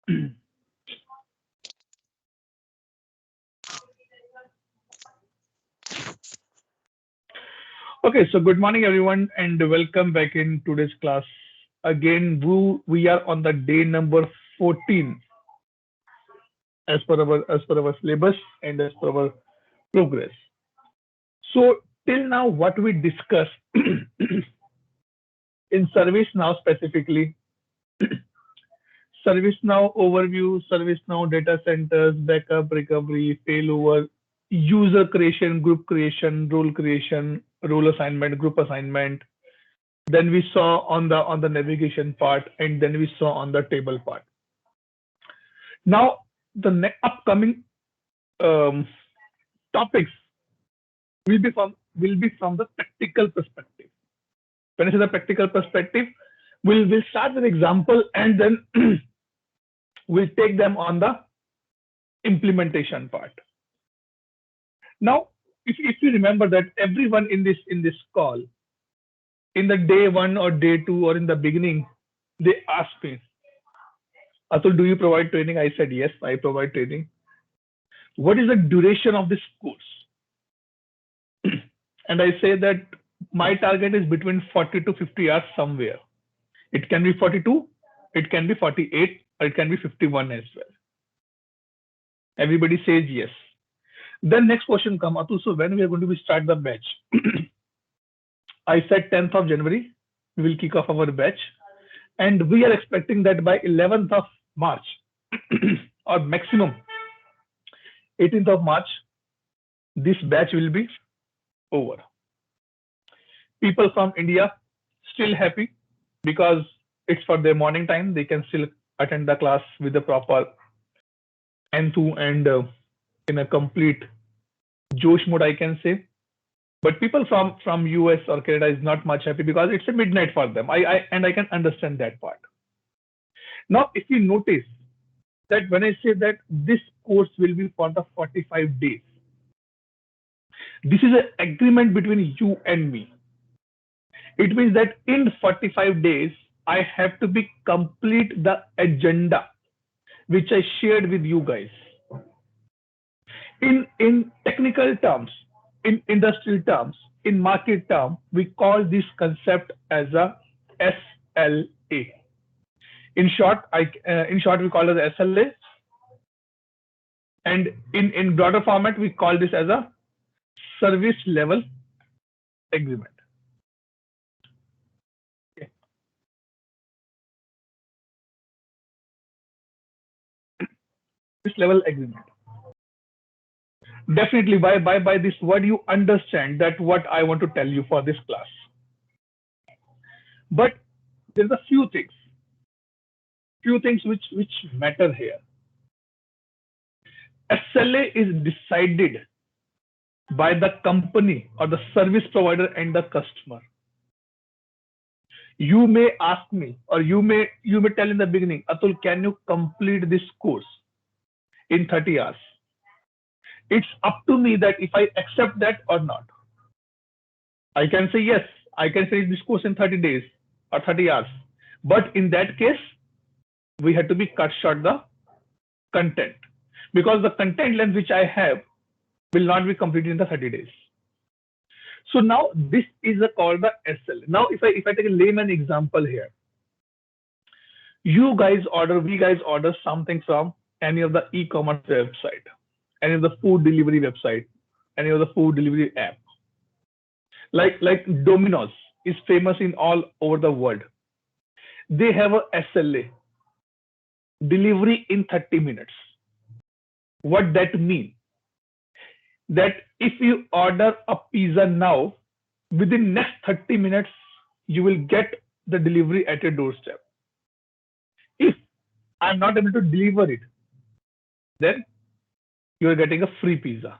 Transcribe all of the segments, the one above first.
Okay, so good morning everyone and welcome back in today's class. Again, we are on the day number 14 as per our syllabus and as per our progress. So till now what we discussed in ServiceNow specifically, ServiceNow overview, ServiceNow data centers, backup, recovery, failover, user creation, group creation, role assignment, group assignment. Then we saw on the navigation part, and then we saw on the table part. Now the upcoming topics will be from the practical perspective. When I say the practical perspective, we'll start with example and then we'll take them on the implementation part. Now, if you remember that everyone in this call, in the day 1 or day 2 or in the beginning, they asked me, Atul, do you provide training? I said, yes, I provide training. What is the duration of this course? And I say that my target is between 40 to 50 hours somewhere. It can be 42, it can be 48, or it can be 51 as well. Everybody says yes. Then next question comes, Atul, so when we are going to start the batch? I said 10th of January, we will kick off our batch. And we are expecting that by 11th of March, or maximum 18th of March, this batch will be over. People from India still happy because it's for their morning time. They can still attend the class with the proper enthu and in a complete Josh mode, I can say. But people from US or Canada is not much happy because it's a midnight for them. I can understand that part. Now, if you notice that when I say that this course will be for the 45 days, this is an agreement between you and me. It means that in 45 days, I have to be complete the agenda which I shared with you guys. In technical terms, in industrial terms, in market term, we call this concept as a SLA. In short, we call it as SLA, and in broader format, we call this as a service level agreement. Okay. This level agreement. Definitely by this word you understand that what I want to tell you for this class. But there's a few things which matter here. SLA is decided by the company or the service provider and the customer. You may ask me, or you may tell in the beginning, Atul, can you complete this course in 30 hours? It's up to me that if I accept that or not. I can say yes, I can finish this course in 30 days or 30 hours. But in that case, we had to be cut short the content, because the content length which I have will not be completed in the 30 days. So now this is called the SLA. Now if I take a layman example here, we guys order something from any of the e-commerce website, any of the food delivery website, any of the food delivery app. Like Domino's is famous in all over the world. They have a SLA, delivery in 30 minutes. What that means? That if you order a pizza now, within next 30 minutes, you will get the delivery at your doorstep. If I'm not able to deliver it, then you are getting a free pizza.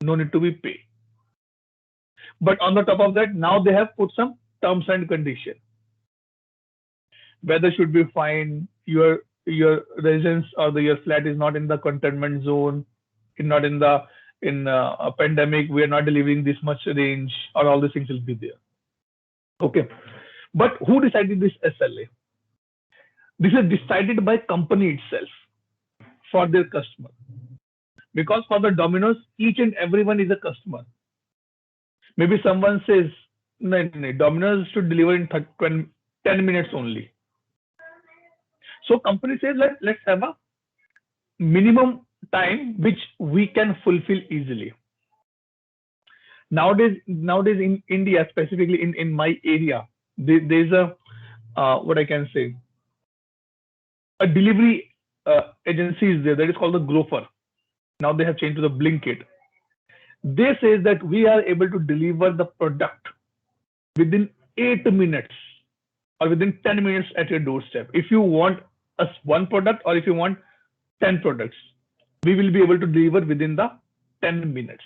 No need to be paid. But on the top of that, now they have put some terms and conditions. Weather should be fine. Your residence or your flat is not in the containment zone. Not in a pandemic. We are not delivering this much range, or all these things will be there. Okay. But who decided this SLA? This is decided by company itself for their customer. Because for the Domino's, each and everyone is a customer. Maybe someone says, no, Domino's should deliver in 10 minutes only. So company says, let's have a minimum time which we can fulfill easily. Nowadays in India, specifically in my area, there's a what I can say, a delivery agency is there that is called the Grofer. Now they have changed to the Blinkit. They say that we are able to deliver the product within 8 minutes or within 10 minutes at your doorstep. If you want one product or if you want 10 products, we will be able to deliver within the 10 minutes.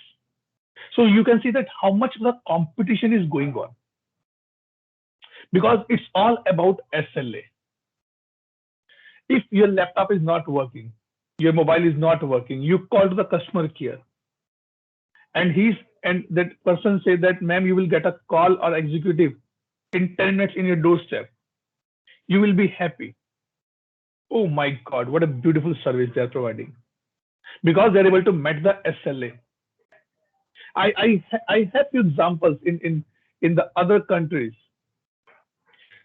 So you can see that how much the competition is going on, because it's all about SLA. If your laptop is not working, your mobile is not working, you call to the customer care, and that person says that, ma'am, you will get a call or executive in 10 minutes in your doorstep. You will be happy. Oh my God, what a beautiful service they are providing, because they're able to match the SLA. I have few examples in the other countries.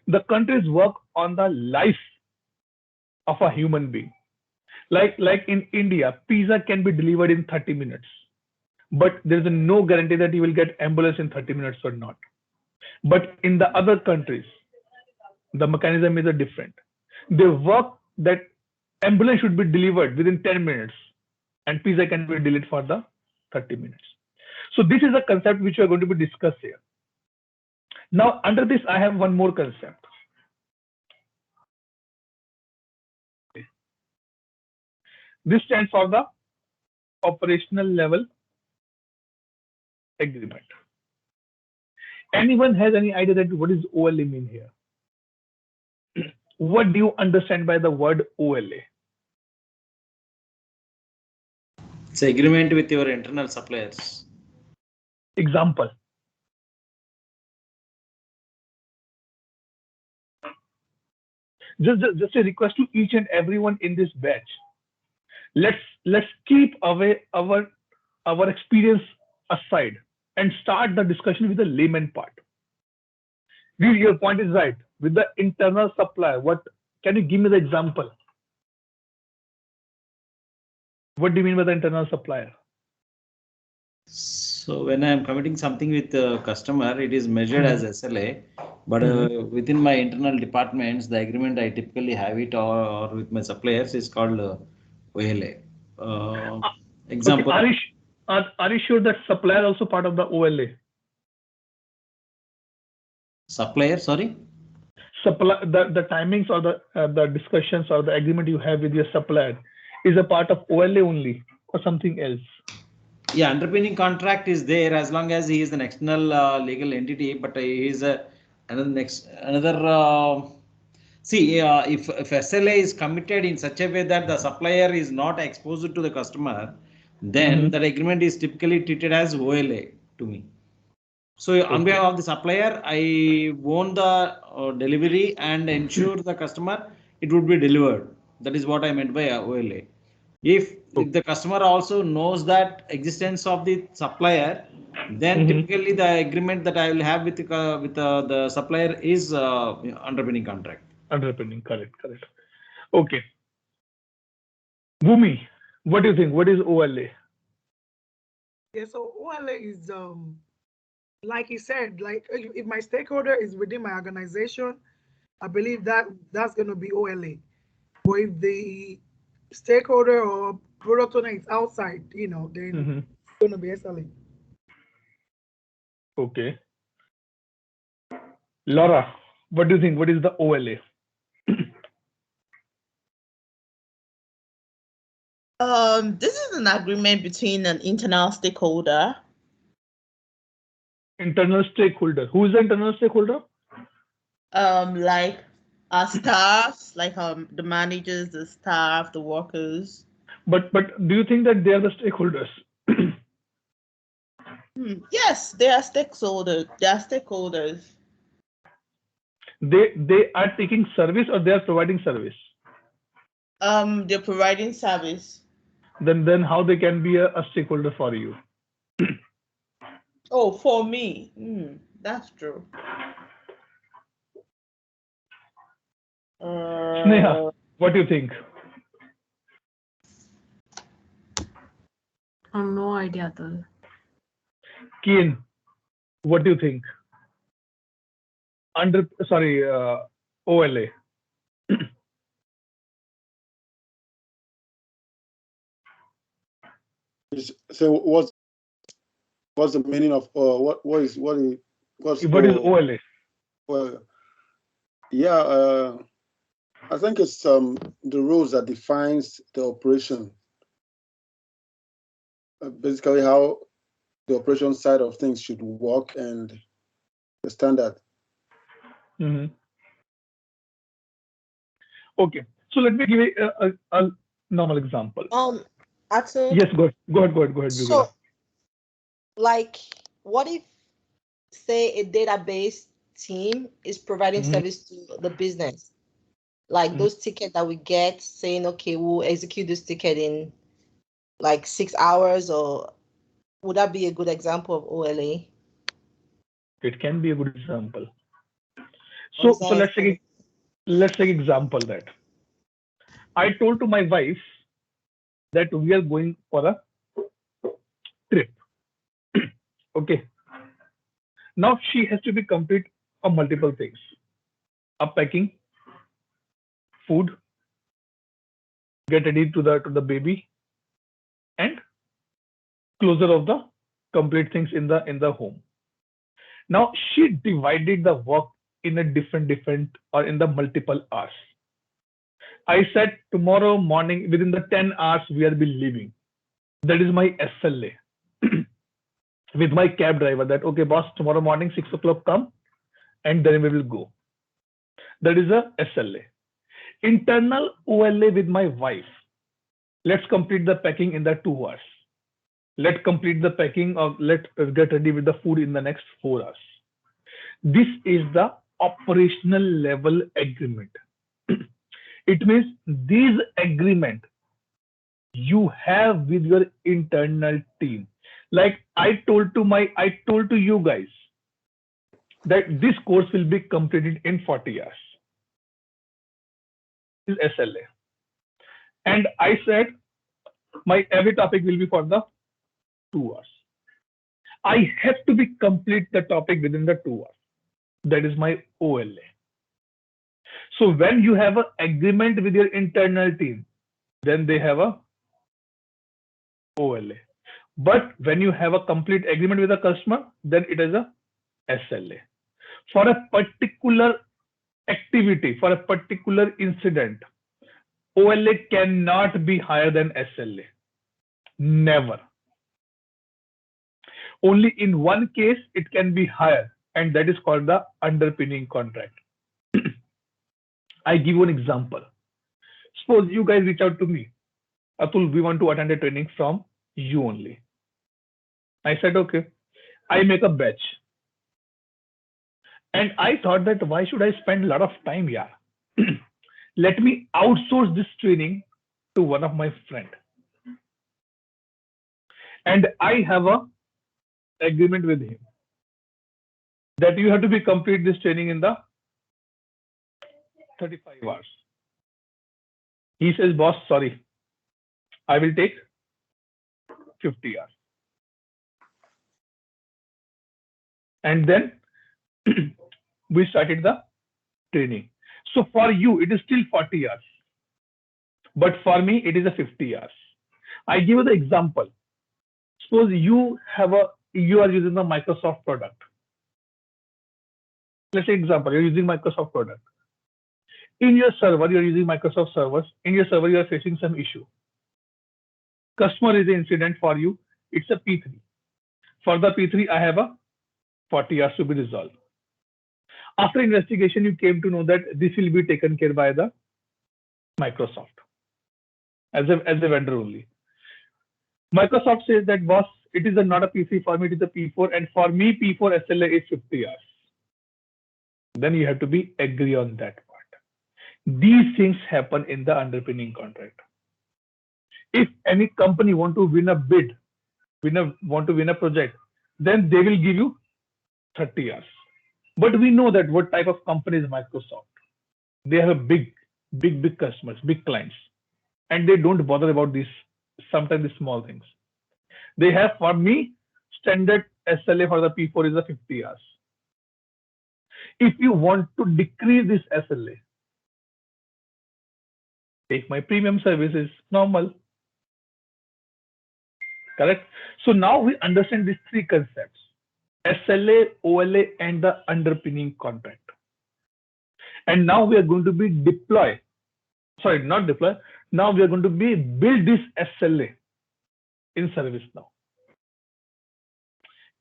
The countries work on the life of a human being. Like in India, pizza can be delivered in 30 minutes, but there's no guarantee that you will get ambulance in 30 minutes or not. But in the other countries, the mechanism is different. They work that ambulance should be delivered within 10 minutes and pizza can be delayed for the 30 minutes. So this is a concept which we are going to be discussed here. Now, under this, I have one more concept. This stands for the operational level agreement. Anyone has any idea that what is OLA mean here? What do you understand by the word OLA? It's agreement with your internal suppliers. Example. Just a request to each and everyone in this batch. Let's keep away our experience aside and start the discussion with the layman part. Your point is right. With the internal supplier, what can you give me the example? What do you mean by the internal supplier? So when I am committing something with the customer, it is measured as SLA, but within my internal departments, the agreement I typically have it or with my suppliers is called OLA. Example. Okay. Are you sure that supplier also part of the OLA? Supplier, sorry? The timings or the discussions or the agreement you have with your supplier is a part of OLA only or something else? Yeah, underpinning contract is there as long as he is an external legal entity, but he is another. See, if SLA is committed in such a way that the supplier is not exposed to the customer, then that agreement is typically treated as OLA to me. So on behalf of the supplier, I own the delivery and ensure the customer it would be delivered. That is what I meant by OLA. If the customer also knows that existence of the supplier, then typically the agreement that I will have with the supplier is underpinning contract. Underpinning, correct. Okay. Bhumi, what do you think? What is OLA? Yeah, so OLA is like he said, like if my stakeholder is within my organization, I believe that's going to be OLA. But if the stakeholder or product owner is outside, then it's going to be SLA. Okay. Laura, what do you think? What is the OLA? This is an agreement between an internal stakeholder. Internal stakeholder. Who is the internal stakeholder? Like our staffs, like the managers, the staff, the workers. But do you think that they are the stakeholders? Yes, they are stakeholders. They are taking service or they are providing service? They're providing service. Then how they can be a stakeholder for you? Oh, for me, that's true. Sneha, what do you think? No idea, Atul. Kian, what do you think? OLA. So what's the meaning of what is What is OLA? Well, yeah, I think it's the rules that defines the operation. Basically, how the operation side of things should work and the standard. Okay, so let me give a normal example. Atul, Yes, go ahead. so, like, what if, say, a database team is providing service to the business? Like those tickets that we get saying, okay, we'll execute this ticket in like 6 hours, or would that be a good example of OLA? It can be a good example. So let's take example that I told to my wife that we are going for a trip. Okay. Now she has to be complete of multiple things: packing, food, get ready to the baby, and closure of the complete things in the home. Now she divided the work in a different or in the multiple hours. I said tomorrow morning within the 10 hours we will be leaving. That is my SLA with my cab driver, that okay boss, tomorrow morning 6 o'clock come and then we will go. That is a SLA. Internal OLA with my wife: let's complete the packing in the 2 hours. Let's complete the packing, or let's get ready with the food in the next 4 hours. This is the operational level agreement. It means this agreement you have with your internal team. Like I told to you guys that this course will be completed in 40 hours. This is SLA. And I said my every topic will be for the 2 hours. I have to be complete the topic within the 2 hours. That is my OLA. So when you have an agreement with your internal team, then they have a OLA. But when you have a complete agreement with a customer, then it is a SLA. For a particular activity, for a particular incident, OLA cannot be higher than SLA. Never. Only in one case it can be higher, and that is called the underpinning contract. I give you an example. Suppose you guys reach out to me, Atul, we want to attend a training from you only. I said, okay. I make a batch. And I thought that why should I spend a lot of time here? Let me outsource this training to one of my friends. And I have a agreement with him that you have to be complete this training in the 35 hours. He says, boss, sorry, I will take 50 hours. And then we started the training. So for you, it is still 40 hours. But for me, it is a 50 hours. I give you the example. Suppose you are using the Microsoft product. Let's say example, you're using Microsoft product. In your server, you're using Microsoft servers. In your server, you're facing some issue. Customer is an incident for you. It's a P3. For the P3, I have a 40 hours to be resolved. After investigation, you came to know that this will be taken care by the Microsoft as a vendor only. Microsoft says that, boss, it is not a P3 for me, it is a P4, and for me, P4 SLA is 50 hours. then you have to be agree on that part. These things happen in the underpinning contract. If any company want to win a bid, want to win a project, then they will give you 30 hours. But we know that what type of company is Microsoft. They have a big customers, big clients, and they don't bother about these, sometimes the small things. They have, for me, standard SLA for the P4 is a 50 hours. If you want to decrease this SLA, take my premium services, normal. Correct? So now we understand these three concepts: SLA, OLA, and the underpinning contract. And now we are going to be now we are going to be build this SLA in ServiceNow.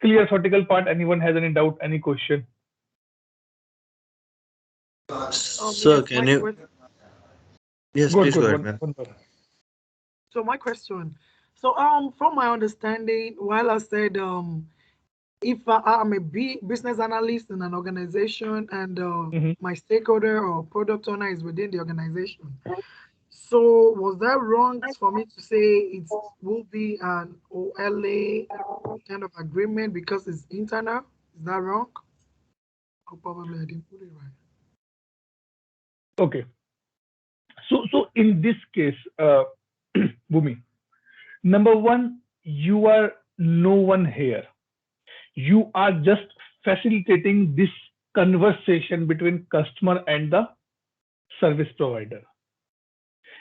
Clear vertical part? Anyone has any doubt, any question? Sir, can you? Yes, please go ahead, man. So my question. So from my understanding, while I said if I'm a business analyst in an organization and my stakeholder or product owner is within the organization, so was that wrong for me to say it will be an OLA kind of agreement because it's internal? Is that wrong? Or probably I didn't put it right. Okay. So in this case, Bhumi, number one, you are no one here. You are just facilitating this conversation between customer and the service provider.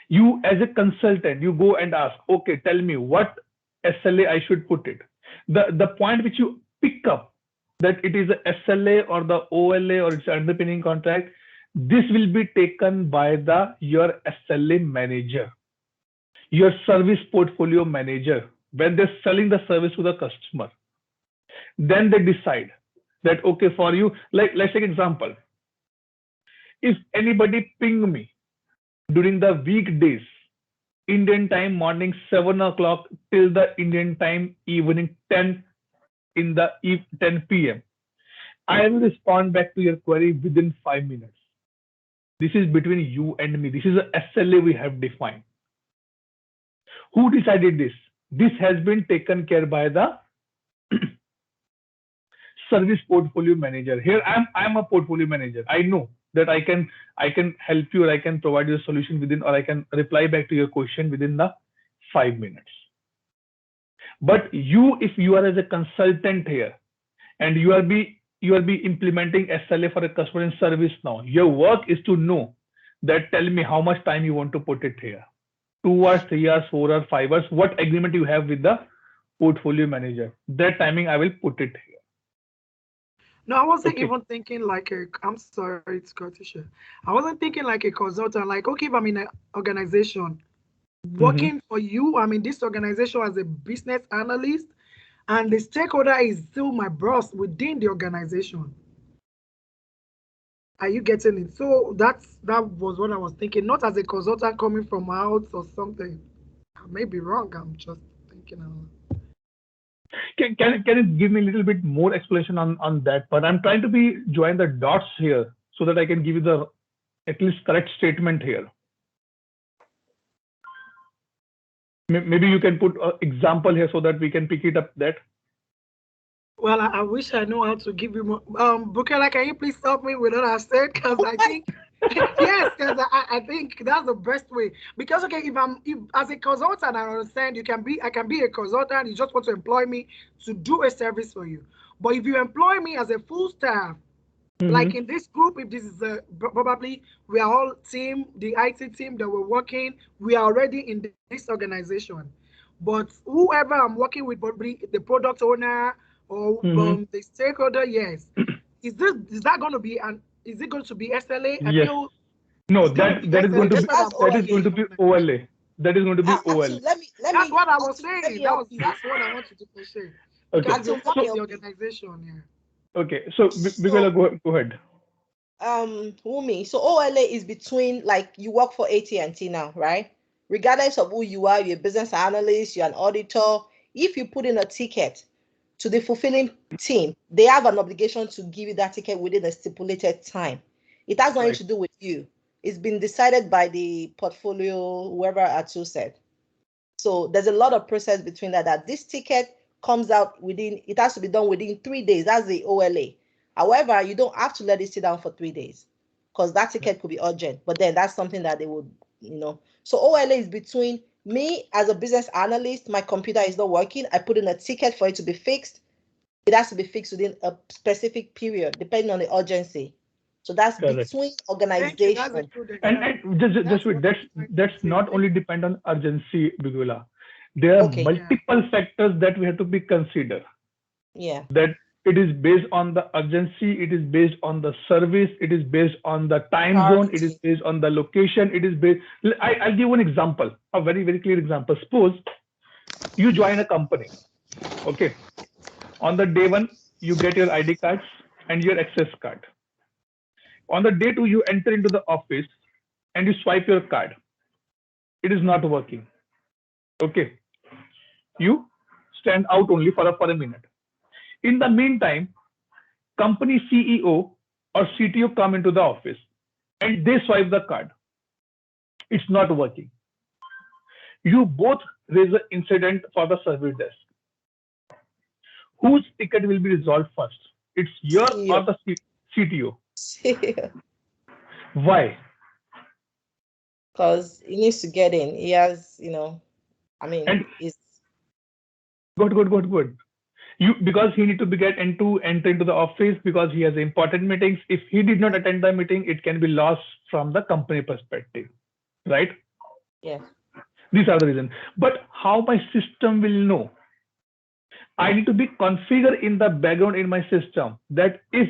You, as a consultant, you go and ask, okay, tell me what SLA I should put it. The point which you pick up, that it is a SLA or the OLA or it's an underpinning contract, this will be taken by your SLA manager, your service portfolio manager, when they're selling the service to the customer. Then they decide that, okay, for you, like let's take an example. If anybody ping me during the weekdays, Indian time morning 7 o'clock till the Indian time evening 10 p.m., I will respond back to your query within 5 minutes. This is between you and me. This is a SLA we have defined. Who decided this? This has been taken care by the service portfolio manager. Here I'm a portfolio manager. I know that I can help you, or I can provide you a solution within, or I can reply back to your question within the 5 minutes. But you, if you are as a consultant here and you are implementing SLA for a customer in ServiceNow, your work is to know that, tell me how much time you want to put it here. 2 hours, 3 hours, 4 hours, 5 hours, what agreement you have with the portfolio manager. That timing I will put it here. No, I wasn't even thinking like I'm sorry, it's Scottish. I wasn't thinking like a consultant, like, okay, if I'm in an organization working for you, I'm in this organization as a business analyst, and the stakeholder is still my boss within the organization. Are you getting it? So that was what I was thinking, not as a consultant coming from out or something. I may be wrong. I'm just thinking. Can you give me a little bit more explanation on that part? I'm trying to join the dots here so that I can give you the at least correct statement here. Maybe you can put an example here so that we can pick it up that. Well, I wish I know how to give you more. Bukela, can you please help me with what I said? Because I think, yes, because I think that's the best way. Because, okay, if as a consultant, I understand I can be a consultant, you just want to employ me to do a service for you. But if you employ me as a full staff, like in this group, if this is probably we are all team, the IT team that we're working, we are already in this organization. But whoever I'm working with, probably the product owner or the stakeholder, yes. Is that going to be is it going to be SLA? Yes. No, that is going to be OLA. That is going to be OLA. That's what I was saying. That's what I want to differentiate. Okay. Because you're part of the organization, yeah. Okay, so Bikola, go ahead. Wumi, so OLA is between, like, you work for AT&T now, right? Regardless of who you are, you're a business analyst, you're an auditor. If you put in a ticket to the fulfilling team, they have an obligation to give you that ticket within a stipulated time. It has nothing to do with you. It's been decided by the portfolio, whoever Atu said. So there's a lot of process between that this ticket comes out within, it has to be done within 3 days. That's the OLA. However, you don't have to let it sit down for 3 days because that ticket could be urgent. But then that's something that they would, So OLA is between me as a business analyst, my computer is not working. I put in a ticket for it to be fixed. It has to be fixed within a specific period, depending on the urgency. So that's Correct. between organizations. And just wait, that's not only depend on urgency, Bigula. There are multiple factors that we have to be considered. Yeah. That it is based on the urgency, it is based on the service, it is based on the time zone, it is based on the location, it is based. I'll give one example, a very, very clear example. Suppose you join a company, okay? On the day one, you get your ID cards and your access card. On the day two, you enter into the office and you swipe your card. It is not working. Okay. You stand out only for a minute. In the meantime, company CEO or CTO come into the office and they swipe the card. It's not working. You both raise an incident for the service desk. Whose ticket will be resolved first? It's your or the CTO? Why? Because he needs to get in. He has, it's good. Because he need to enter into the office because he has important meetings. If he did not attend the meeting, it can be lost from the company perspective, right? Yeah. These are the reasons. But how my system will know? I need to be configured in the background in my system that if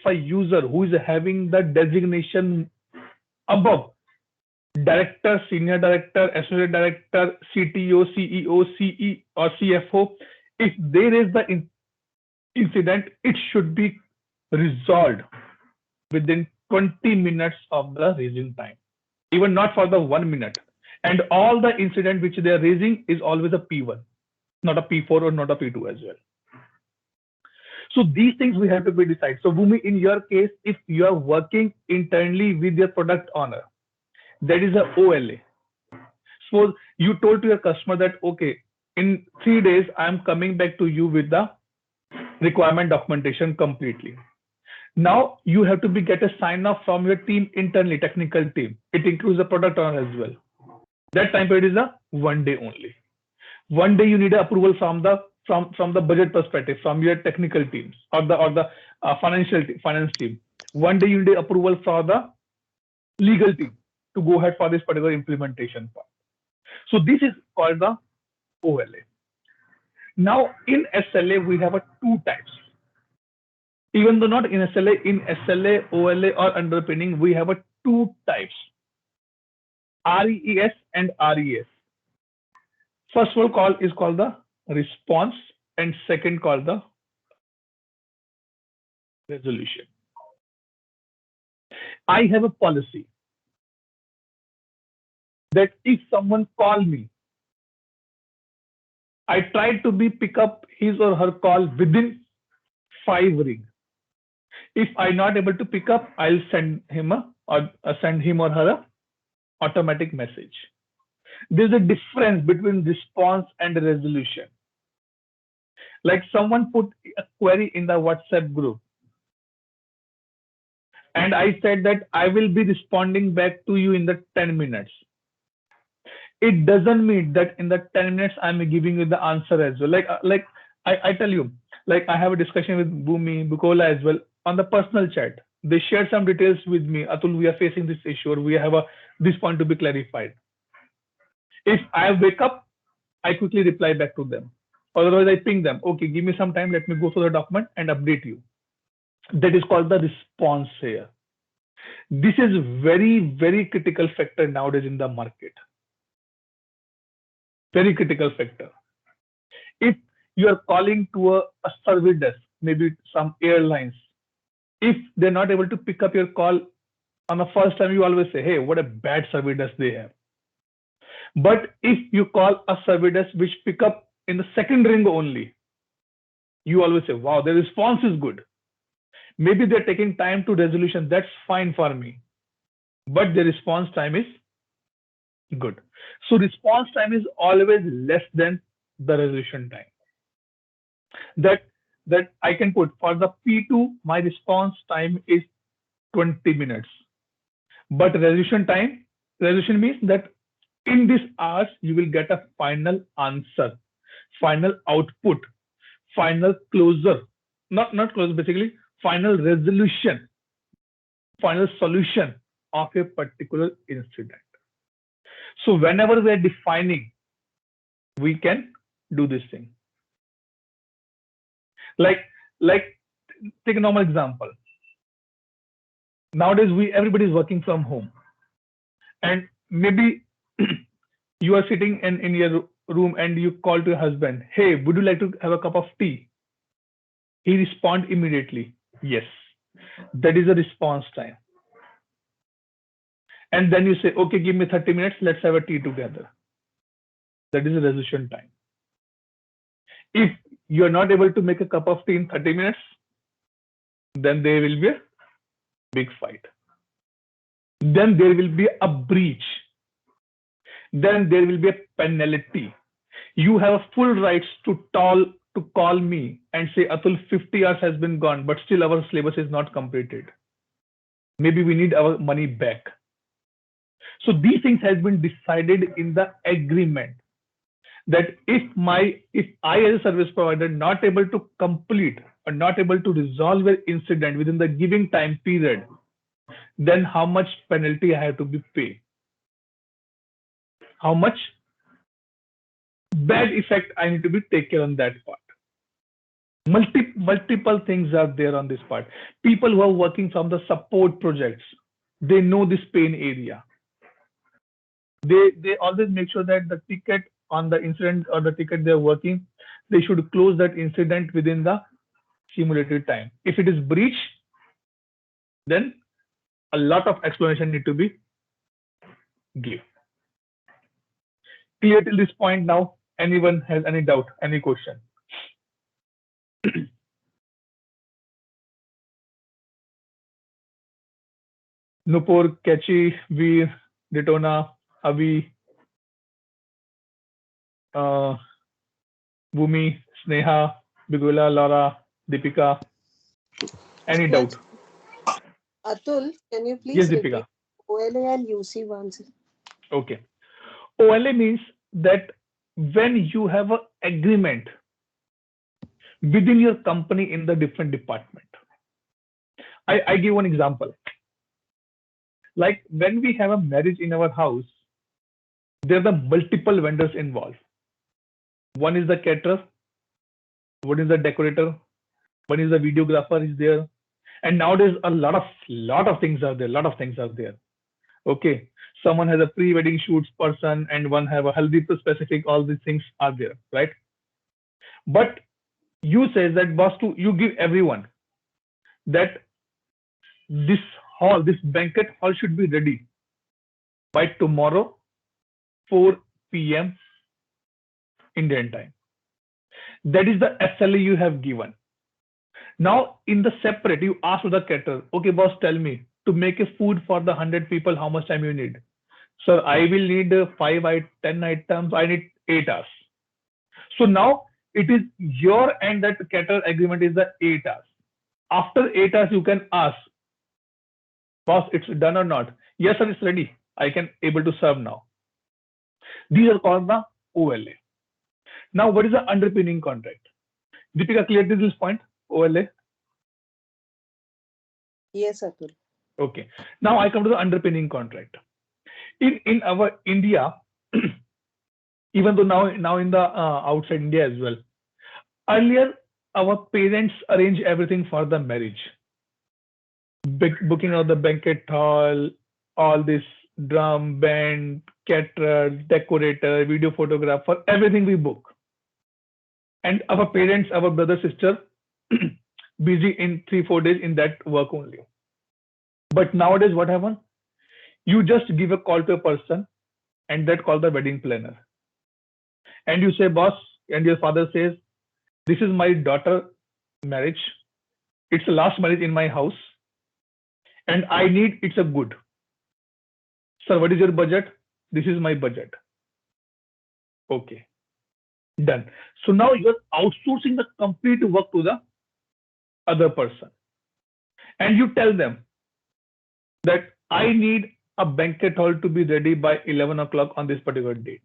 a user who is having the designation above director, senior director, associate director, CTO, CEO, CE or CFO, if there is the incident, it should be resolved within 20 minutes of the raising time, even not for the 1 minute. And all the incident which they are raising is always a P1, not a P4 or not a P2 as well. So these things we have to be decided. So Bhumi, in your case, if you are working internally with your product owner, that is a OLA. Suppose you told to your customer that, okay, in 3 days, I'm coming back to you with the requirement documentation completely. Now you have to get a sign off from your team internally, technical team. It includes the product owner as well. That time period is a 1 day only. 1 day you need approval from the budget perspective, from your technical teams or the finance team. 1 day you need approval for the legal team to go ahead for this particular implementation part. So this is called the OLA. Now in SLA we have 2 types. Even though not in SLA, OLA or underpinning, we have 2 types: RES and RES. First one is called the response and second called the resolution. I have a policy that if someone calls me, I try to pick up his or her call within 5 rings. If I'm not able to pick up, I'll send him or her an automatic message. There's a difference between response and resolution. Like someone put a query in the WhatsApp group, and I said that I will be responding back to you in the 10 minutes. It doesn't mean that in the 10 minutes I'm giving you the answer as well. Like I tell you, like I have a discussion with Bhumi, Bukola as well on the personal chat. They shared some details with me. Atul, we are facing this issue, or we have this point to be clarified. If I wake up, I quickly reply back to them. Otherwise, I ping them. Okay, give me some time. Let me go through the document and update you. That is called the response here. This is very, very critical factor nowadays in the market. Very critical factor. If you are calling to a service desk, maybe some airlines, if they're not able to pick up your call on the first time, you always say, hey, what a bad service desk they have. But if you call a service desk which pick up in the second ring only, You always say, wow, the response is good. Maybe they're taking time to resolution. That's fine for me. But the response time is good. So response time is always less than the resolution time. That I can put for the P2, my response time is 20 minutes. But resolution means that in this hours, you will get a final answer, final output, final closure, not closure, basically final resolution, final solution of a particular incident. So whenever we are defining, we can do this thing. Like take a normal example. Nowadays, everybody is working from home, and maybe you are sitting in your room and you call to your husband, hey, would you like to have a cup of tea? He responds immediately, yes. That is a response time. And then you say, okay, give me 30 minutes, let's have a tea together. That is a resolution time. If you are not able to make a cup of tea in 30 minutes, then there will be a big fight. Then there will be a breach. Then there will be a penalty. You have full rights to call me and say, Atul, 50 hours has been gone, but still our syllabus is not completed. Maybe we need our money back. So these things has been decided in the agreement, that if I as a service provider not able to complete or not able to resolve an incident within the given time period, then how much penalty I have to be paid? How much bad effect I need to be taken on that part? Multiple things are there on this part. People who are working from the support projects, they know this pain area. They always make sure that the ticket on the incident or the ticket they're working, they should close that incident within the simulated time. If it is breach, then a lot of explanation need to be given. Clear till this point now? Anyone has any doubt, any question? Nupur, Kechi, Veer, Daytona, Avi, Bhumi, Sneha, Bigula, Laura, Deepika. Any doubt? Atul, can you please yes, repeat Deepika. OLA and UC once? Okay. OLA means that when you have an agreement within your company in the different department. I give one example. Like when we have a marriage in our house, there are the multiple vendors involved. One is the caterer, one is the decorator, one is the videographer is there, and nowadays a lot of things are there. Okay, someone has a pre-wedding shoots person, and one have a haldi specific. All these things are there, right? But you say that boss, you give everyone that this banquet hall should be ready by tomorrow 4 p.m. Indian time. That is the SLA you have given. Now in the separate, you ask to the caterer, okay boss, tell me, to make a food for the 100 people, how much time you need? Sir, I will need 10 items, I need 8 hours. So now it is your and that caterer agreement is the 8 hours. After 8 hours, you can ask, boss, it's done or not? Yes, sir, it's ready. I can able to serve now. These are called the OLA. Now, what is the underpinning contract? Deepika, clear to this point? OLA? Yes, Atul. Okay. Now I come to the underpinning contract. In our India, even though now in the outside India as well, earlier our parents arrange everything for the marriage. Booking of the banquet hall, all this drum, band, caterer, decorator, video photographer, everything we book. And our parents, our brother, sister, busy in 3-4 days in that work only. But nowadays, what happens? You just give a call to a person, and that call the wedding planner. And you say, boss, and your father says, this is my daughter marriage. It's the last marriage in my house. And I need, it's a good. Sir, what is your budget? This is my budget. Okay. Done. So now you're outsourcing the complete work to the other person. And you tell them that I need a banquet hall to be ready by 11 o'clock on this particular date.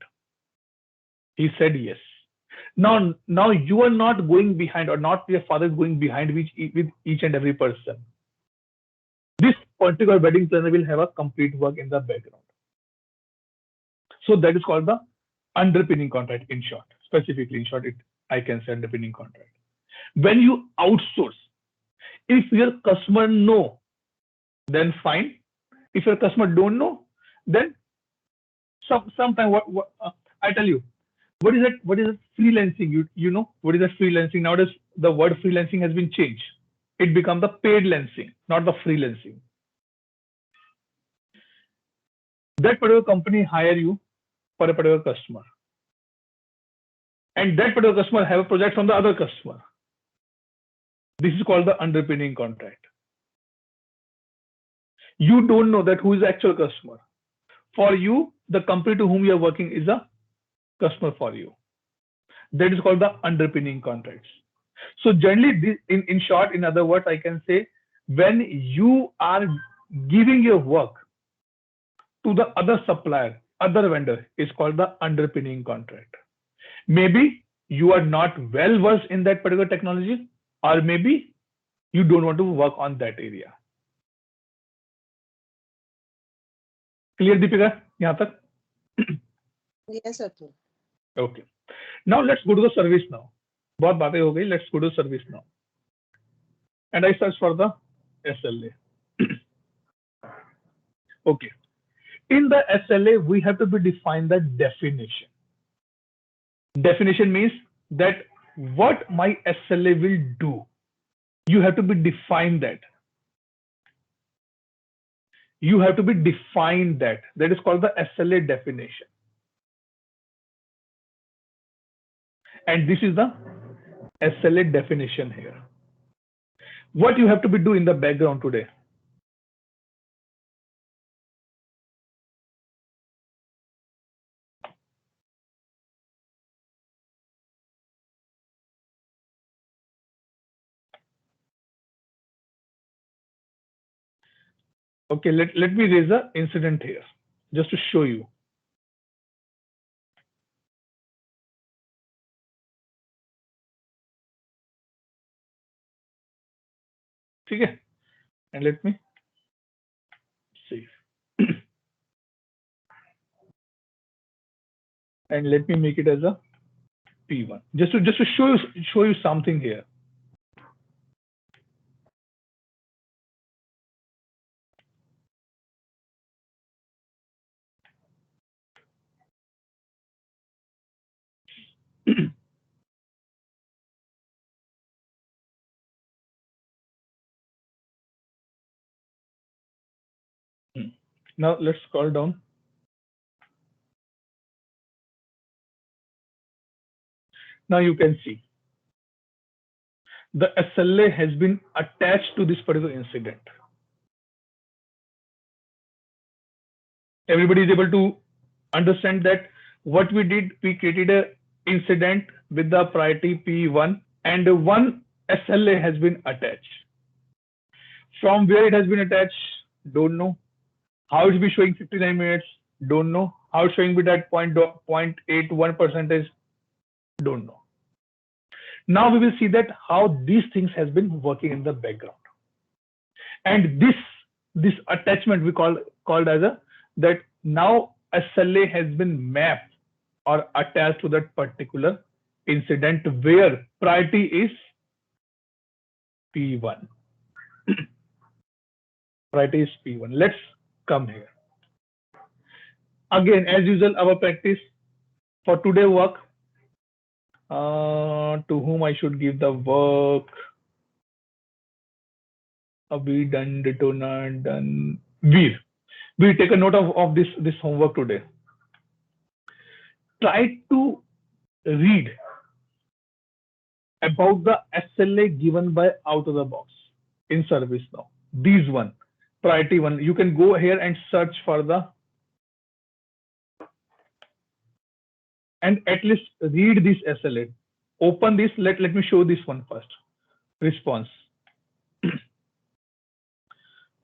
He said yes. Now you are not going behind, or not your father is going behind with each and every person. This particular wedding planner will have a complete work in the background. So that is called the underpinning contract in short. Specifically in short, I can say underpinning contract. When you outsource, if your customer know, then fine. If your customer don't know, then sometime I tell you, what is that freelancing? You know what is that freelancing? Nowadays the word freelancing has been changed. It becomes the paid lancing, not the freelancing. That particular company hire you for a particular customer, and that particular customer have a project from the other customer. This is called the underpinning contract. You don't know that who is the actual customer. For you, the company to whom you are working is a customer for you. That is called the underpinning contracts. So generally, in short, in other words, I can say, when you are giving your work to the other supplier, other vendor, is called the underpinning contract. Maybe you are not well versed in that particular technology, or maybe you don't want to work on that area. Clear, Deepika? Yahan tak? Yes, Atul. Okay. Now let's go to the ServiceNow. बहुत बातें हो गई. Let's go to ServiceNow. And I search for the SLA. Okay. In the SLA, we have to define the definition. Definition means that what my SLA will do. You have to define that. You have to define that. That is called the SLA definition. And this is the SLA definition here. What you have to do in the background today. Okay, let me raise an incident here just to show you. Okay, and let me save. And let me make it as a P1 just to show you something here. Now let's scroll down. Now you can see the SLA has been attached to this particular incident. Everybody is able to understand that what we did, we created an incident with the priority P1 and one SLA has been attached. From where it has been attached, don't know. How it will be showing 59 minutes, don't know. How it's showing with that 0.81%, don't know. Now we will see that how these things has been working in the background. And this attachment we called as that now SLA has been mapped or attached to that particular incident where priority is P1. Priority is P1. Let's come here. Again, as usual, our practice for today work. To whom I should give the work? We done, done. Veer. We take a note of this homework today. Try to read about the SLA given by out of the box in ServiceNow. These one, priority one. You can go here and search for the, and at least read this SLA. Open this. Let me show this one first. Response.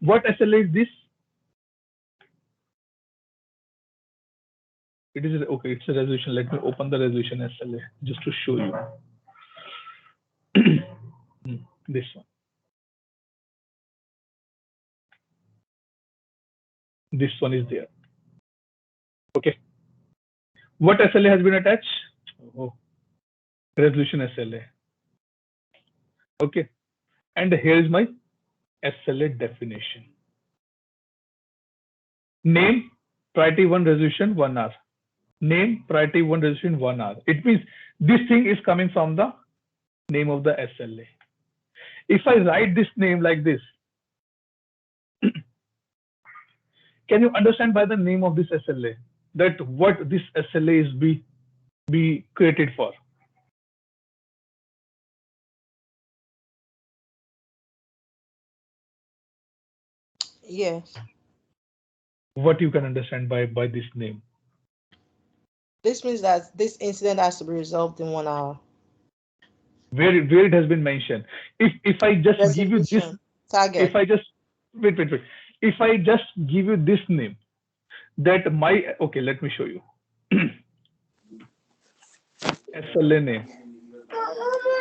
What SLA is this? It is okay. It's a resolution. Let me open the resolution SLA just to show you. This one. This one is there. Okay. What SLA has been attached? Oh, resolution SLA. Okay. And here is my SLA definition. Name, priority 1 resolution 1 hour. Name, priority 1 resolution 1 hour. It means this thing is coming from the name of the SLA. If I write this name like this, can you understand by the name of this SLA that what this SLA is be created for? Yes. What you can understand by this name? This means that this incident has to be resolved in 1 hour. Where it has been mentioned. If I just give you this target. If I just wait. If I just give you this name, that my okay, let me show you. SLA name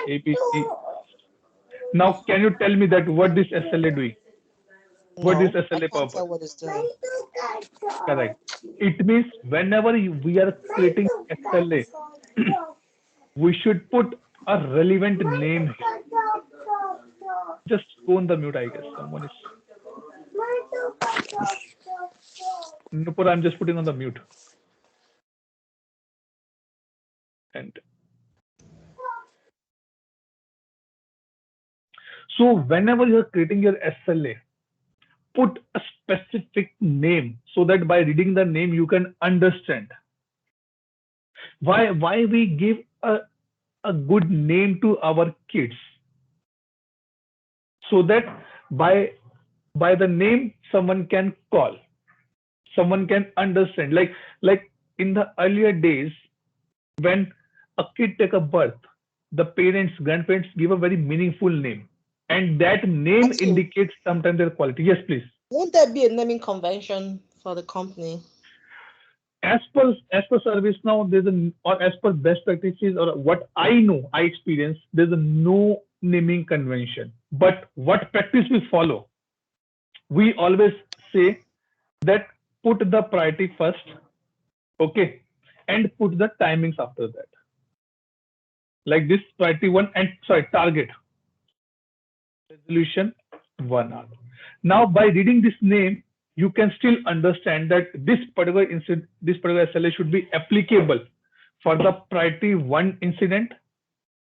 ABC. Now, can you tell me that what this SLA doing? What is SLA purpose? Tell what it's doing. Correct. It means whenever we are creating SLA, we should put a relevant name here. Just go on the mute, I guess. Someone is. Nupur, I'm just putting on the mute. And so whenever you're creating your SLA, put a specific name so that by reading the name you can understand why we give a good name to our kids, so that by the name someone can call, someone can understand. Like in the earlier days, when a kid take a birth, the parents, grandparents give a very meaningful name, and that name indicates sometimes their quality. Yes, please. Won't there be a naming convention for the company? As per ServiceNow, or as per best practices, or what I know, I experience, there's no naming convention. But what practice we follow? We always say that put the priority first, okay, and put the timings after that. Like this, priority 1 and target resolution 1 hour. Now, by reading this name, you can still understand that this particular incident, this particular SLA should be applicable for the priority 1 incident,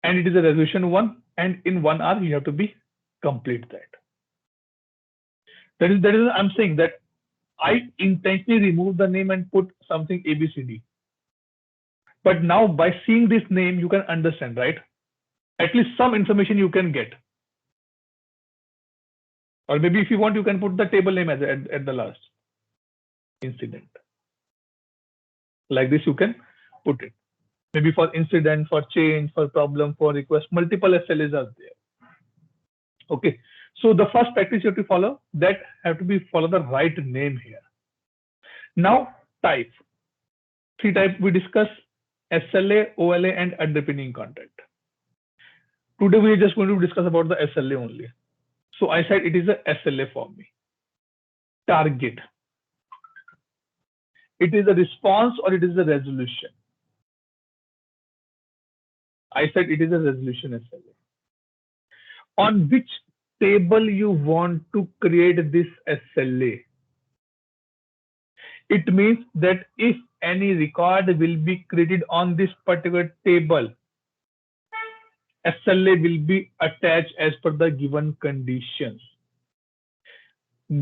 and it is a resolution 1, and in 1 hour you have to be complete that. That is I'm saying that I intentionally remove the name and put something ABCD. But now by seeing this name, you can understand, right? At least some information you can get. Or maybe if you want, you can put the table name at the last incident. Like this, you can put it. Maybe for incident, for change, for problem, for request, multiple SLAs are there. Okay. So the first practice you have to follow, that have to be follow the right name here. Now, type. 3 types we discuss: SLA, OLA, and underpinning contract. Today we are just going to discuss about the SLA only. So I said it is a SLA for me. Target. It is a response or it is a resolution. I said it is a resolution SLA. On which table you want to create this SLA? It means that if any record will be created on this particular table, SLA will be attached as per the given conditions.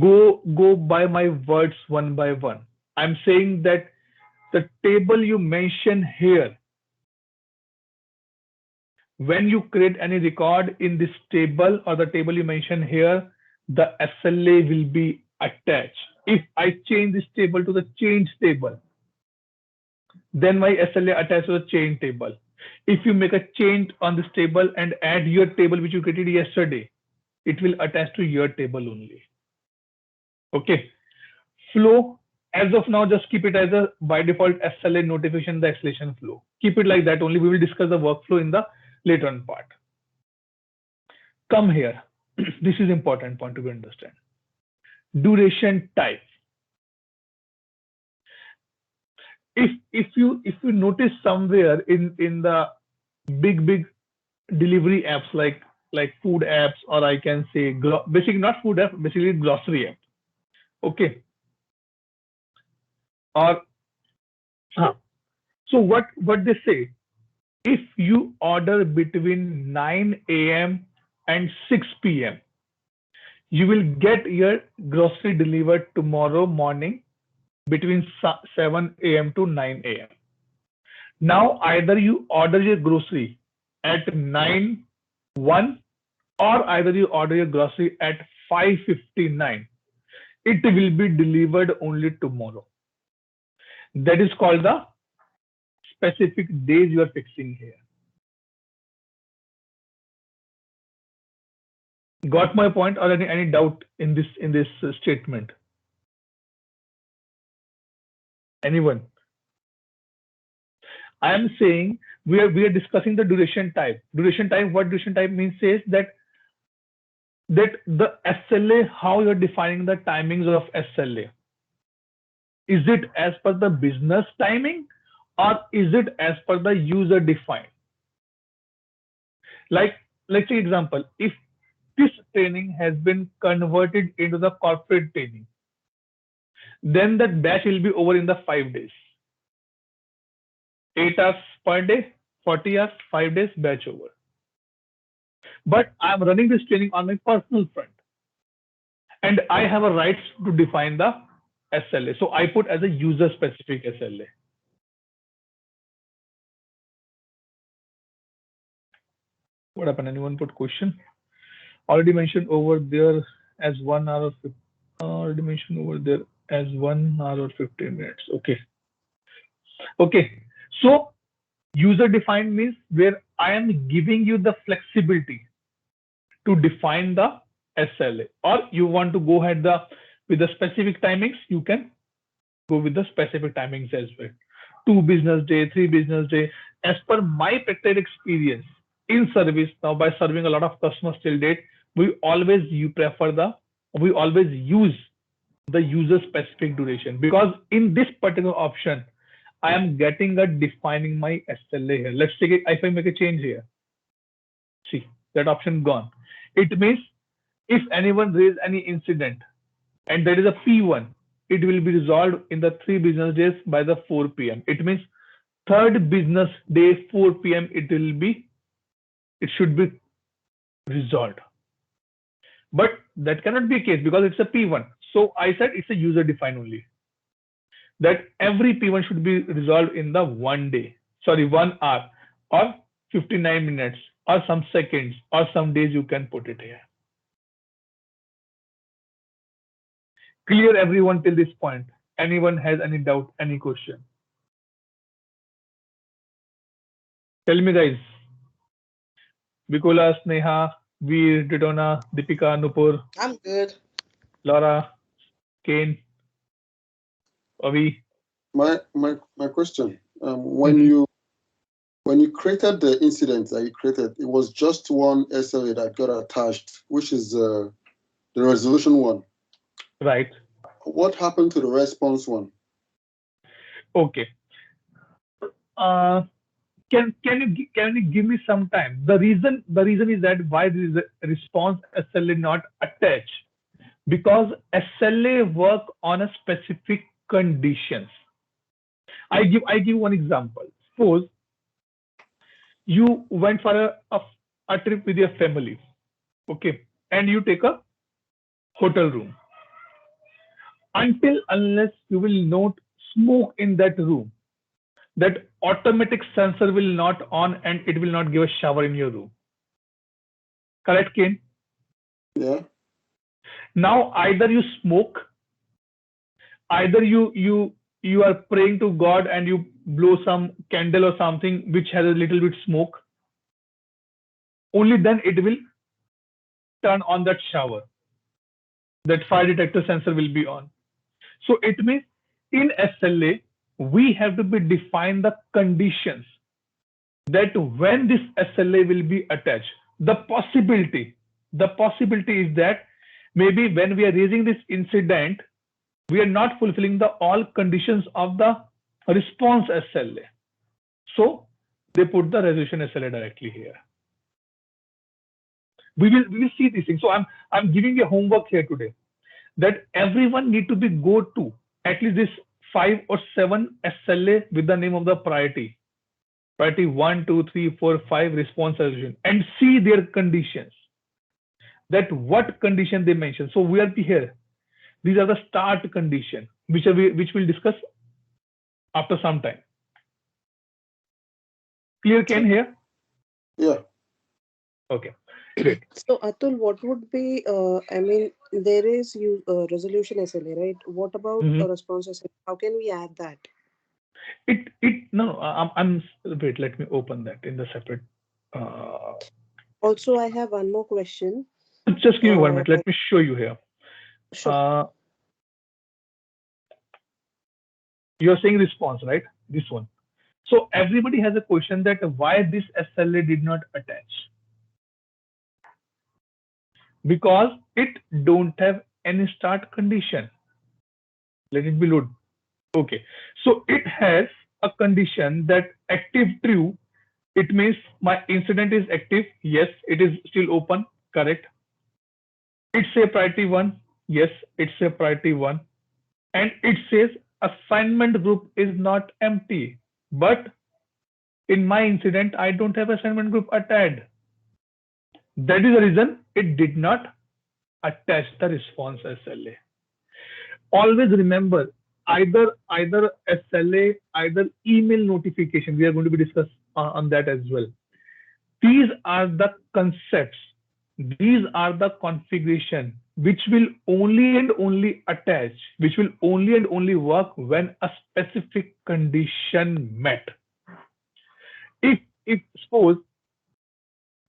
Go by my words one by one. I'm saying that the table you mention here, when you create any record in this table or the table you mentioned here, the SLA will be attached. If I change this table to the change table, then my SLA attached to the change table. If you make a change on this table and add your table which you created yesterday, it will attach to your table only. Okay. Flow, as of now, just keep it as a by default SLA notification, the escalation flow. Keep it like that only. We will discuss the workflow in the later on part. Come here. This is important point to understand. Duration type. If you notice somewhere in the big delivery apps like food apps, or I can say basically not food app, basically grocery app. Okay. Or so what they say, if you order between 9 a.m. and 6 p.m., you will get your grocery delivered tomorrow morning between 7 a.m. to 9 a.m. Now, either you order your grocery at 9:01 or either you order your grocery at 5:59. It will be delivered only tomorrow. That is called the specific days you are fixing here. Got my point, or any doubt in this statement? Anyone? I am saying we are discussing the duration type. Duration type, what duration type means says that the SLA, how you're defining the timings of SLA. Is it as per the business timing or is it as per the user defined? Like, let's say example, if this training has been converted into the corporate training, then that batch will be over in the 5 days. 8 hours per day, 40 hours, 5 days, batch over. But I'm running this training on my personal front, and I have a right to define the SLA. So I put as a user specific SLA. What happened? Anyone put question? Already mentioned over there as 1 hour. Already mentioned over there as 1 hour or 15 minutes. Okay. Okay. So user defined means where I am giving you the flexibility to define the SLA, or you want to go ahead with the specific timings, you can go with the specific timings as well. 2 business day, 3 business day. As per my practical experience in ServiceNow, by serving a lot of customers till date, we always use the user specific duration, because in this particular option, I am getting a defining my SLA here. Let's take it. If I make a change here, see that option gone. It means if anyone raises any incident and there is a P1, it will be resolved in the 3 business days by the 4 p.m. It means 3rd business day 4 p.m. it should be resolved. But that cannot be a case because it's a P1. So I said it's a user defined only. That every P1 should be resolved in the 1 hour or 59 minutes or some seconds or some days, you can put it here. Clear everyone till this point? Anyone has any doubt, any question? Tell me guys. Bikola, Sneha, Veer, Didona, Deepika, Nupur. I'm good. Laura, Kane, Avi. My question. When you created the incident that you created, it was just one SLA that got attached, which is the resolution one. Right. What happened to the response one? Okay. Can you give me some time? The reason is that why there is a response SLA not attached, because SLA work on a specific conditions. I give one example. Suppose you went for a trip with your family, okay, and you take a hotel room. Unless you will not smoke in that room, that automatic sensor will not on and it will not give a shower in your room. Correct, Kane? Yeah. Now either you smoke, either you are praying to God and you blow some candle or something which has a little bit smoke. Only then it will turn on that shower. That fire detector sensor will be on. So it means in SLA, we have to be define the conditions that when this SLA will be attached. The possibility is that maybe when we are raising this incident, we are not fulfilling the all conditions of the response SLA. So they put the resolution SLA directly here. We will see these things. So I'm giving you homework here today that everyone need to be go to at least this 5 or 7 SLA with the name of the priority 1, 2, 3, 4, 5 response resolution and see their conditions, that what condition they mention. So we are here. These are the start condition which we'll discuss after some time. Clear, Ken, here? Yeah. Okay, great. So Atul, what would be, I mean, there is resolution SLA, right? What about a response SLA? How can we add that? I'm wait, let me open that in the separate. Also, I have one more question. Just give me 1 minute. Let me show you here. Sure. You're saying response, right? This one. So everybody has a question that why this SLA did not attach. Because it don't have any start condition. Let it be load. Okay. So it has a condition that active true. It means my incident is active. Yes, it is still open. Correct. It's a priority 1. Yes, it's a priority 1. And it says assignment group is not empty. But in my incident, I don't have assignment group attached. That is the reason it did not attach the response SLA. Always remember, either SLA, either email notification. We are going to be discussed on that as well. These are the concepts. These are the configuration which will only and only attach, which will only and only work when a specific condition met. If suppose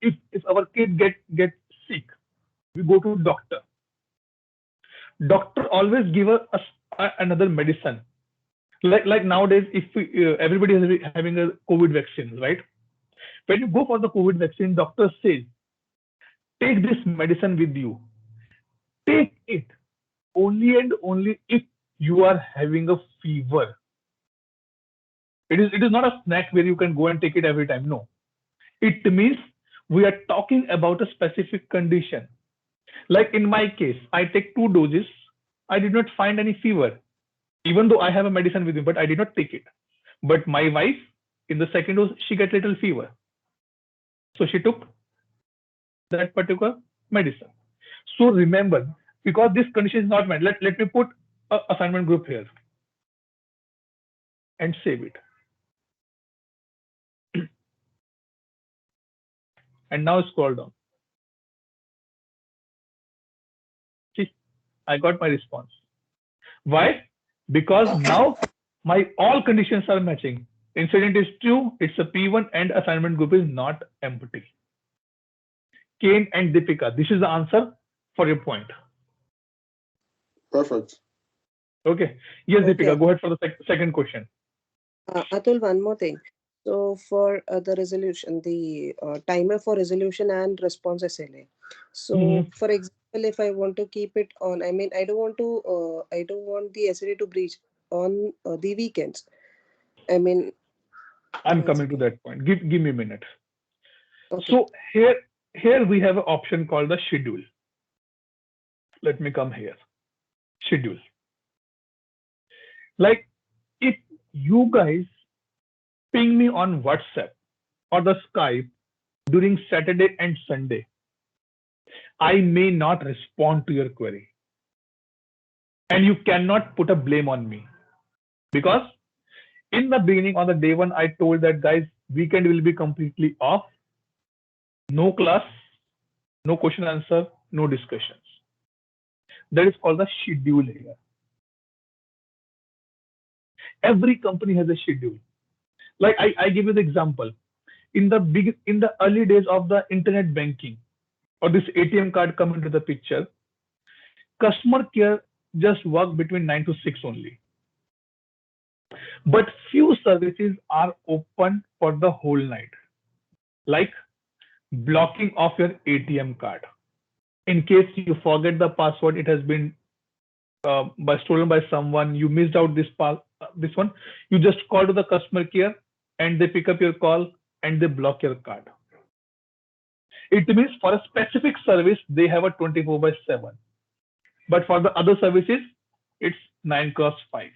if our kid get sick, we go to doctor. Doctor always give us another medicine. Like nowadays, if everybody is having a COVID vaccine, right? When you go for the COVID vaccine, doctor says, take this medicine with you. Take it only and only if you are having a fever. It is not a snack where you can go and take it every time. No. It means we are talking about a specific condition. Like in my case, I take 2 doses. I did not find any fever, even though I have a medicine with me, but I did not take it. But my wife, in the second dose, she got little fever. So she took that particular medicine. So remember, because this condition is not met, let me put an assignment group here and save it. And now scroll down. See, I got my response. Why? Because now my all conditions are matching. Incident is true, it's a P1 and assignment group is not empty. Kane and Deepika, this is the answer for your point. Perfect. Okay. Yes, Okay. Deepika, go ahead for the second question. Atul, one more thing. So for the resolution, the timer for resolution and response SLA. So for example, if I want to keep it on, I mean, I don't want the SLA to breach on the weekends. I mean, I'm coming to that point. Give me a minute. okay. So here we have an option called the schedule. Let me come here. Schedule. Like if you guys ping me on WhatsApp or the Skype during Saturday and Sunday, I may not respond to your query. And you cannot put a blame on me because In the beginning, on the day one, I told that guys, weekend will be completely off, no class, no question answer, no discussions. That is called the schedule here. Every company has a schedule. Like I give you the example. In the early days of the internet banking or this ATM card come into the picture, customer care just work between 9 to 6 only. But few services are open for the whole night, like blocking of your ATM card. In case you forget the password, it has been stolen by someone, you missed out this one, you just call to the customer care and they pick up your call and they block your card. It means for a specific service, they have a 24/7. But for the other services, it's 9x5.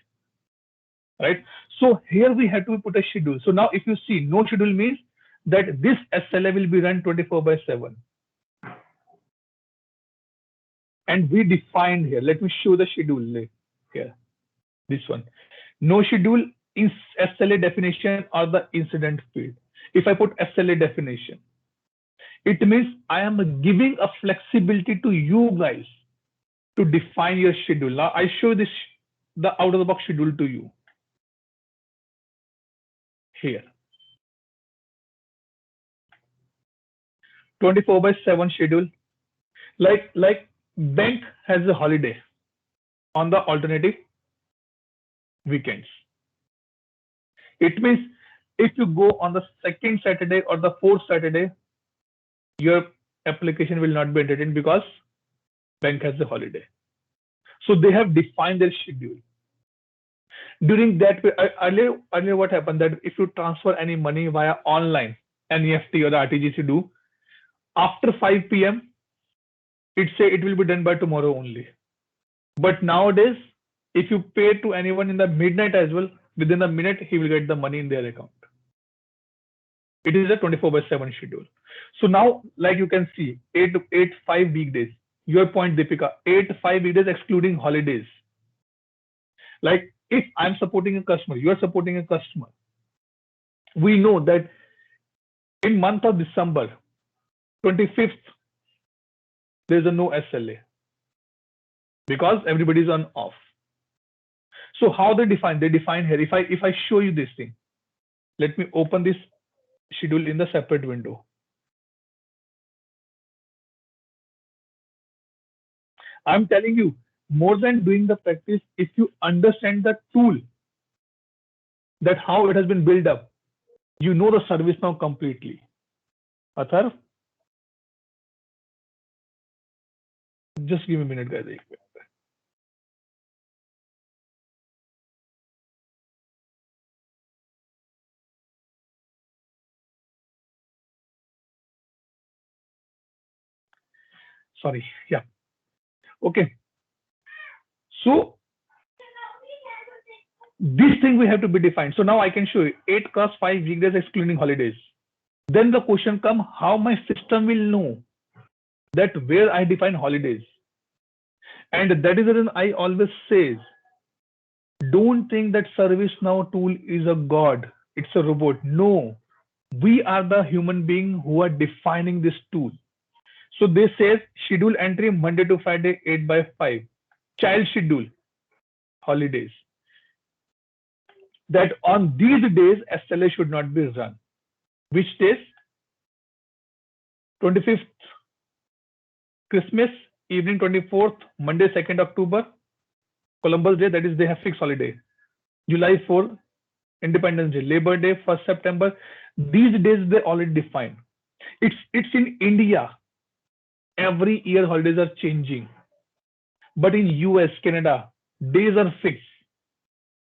Right? So here we have to put a schedule. So now if you see no schedule means that this SLA will be run 24/7. And we defined here, let me show the schedule here, this one. No schedule is SLA definition or the incident field. If I put SLA definition, it means I am giving a flexibility to you guys to define your schedule. Now I show this, the out of the box schedule to you here. 24/7 schedule. Like bank has a holiday on the alternative weekends. It means if you go on the second Saturday or the fourth Saturday, your application will not be entertained because bank has a holiday. So they have defined their schedule. During that, earlier what happened that if you transfer any money via online, NEFT or the RTGS do, after 5 p.m., it will be done by tomorrow only. But nowadays, if you pay to anyone in the midnight as well, within a minute, he will get the money in their account. It is a 24/7 schedule. So now, like you can see, 5 weekdays. Your point, Deepika, 5 weekdays excluding holidays. Like if I'm supporting a customer, you are supporting a customer. We know that in month of December, 25th, there's a no SLA because everybody is on off. So how they define? They define here. If I show you this thing, let me open this schedule in the separate window. I'm telling you, more than doing the practice, if you understand the tool, that how it has been built up, you know the ServiceNow completely. Atharv? Just give me a minute, guys. Sorry. Yeah. Okay. So this thing we have to be defined. So now I can show you 8x5 weekdays excluding holidays. Then the question comes, how my system will know that where I define holidays. And that is the reason I always say, don't think that ServiceNow tool is a god, it's a robot. No, we are the human being who are defining this tool. So they say schedule entry Monday to Friday 8/5, child schedule, holidays. That on these days SLA should not be run. Which days? 25th Christmas evening, 24th Monday 2nd October, Columbus Day, that is they have fixed holiday. July 4th Independence Day, Labor Day, 1st September. These days they already define. It's in India. Every year holidays are changing. But in US, Canada, days are fixed.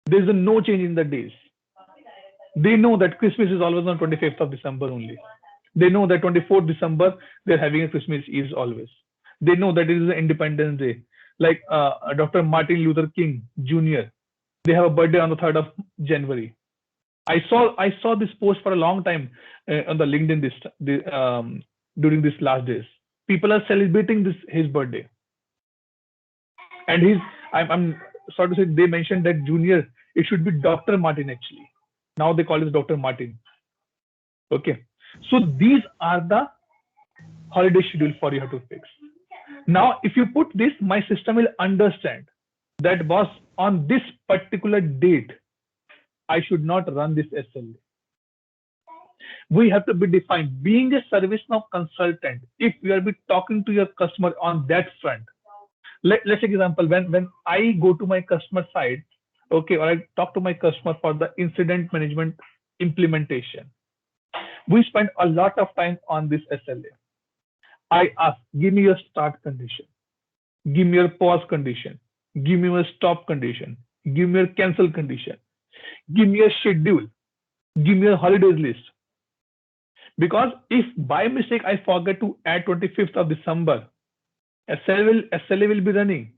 There's no change in the days. They know that Christmas is always on 25th of December only. They know that 24th December, they're having a Christmas Eve always. They know that it is an Independence Day. Like Dr. Martin Luther King Jr., they have a birthday on the 3rd of January. I saw this post for a long time on the LinkedIn during these last days. People are celebrating his birthday. And I'm sorry to say, they mentioned that Junior It should be Dr. Martin actually. Now they call it Dr. Martin. Okay. So these are the holiday schedule for you have to fix. Now, if you put this, my system will understand that boss, on this particular date, I should not run this SLA. We have to be defined. Being a ServiceNow consultant, if you are be talking to your customer on that front, let's take example, when I go to my customer side, okay, or I talk to my customer for the incident management implementation, we spend a lot of time on this SLA. I ask, give me your start condition, give me your pause condition, give me your stop condition, give me your cancel condition, give me a schedule, give me a holidays list. Because if by mistake I forget to add 25th of December, SLA will be running.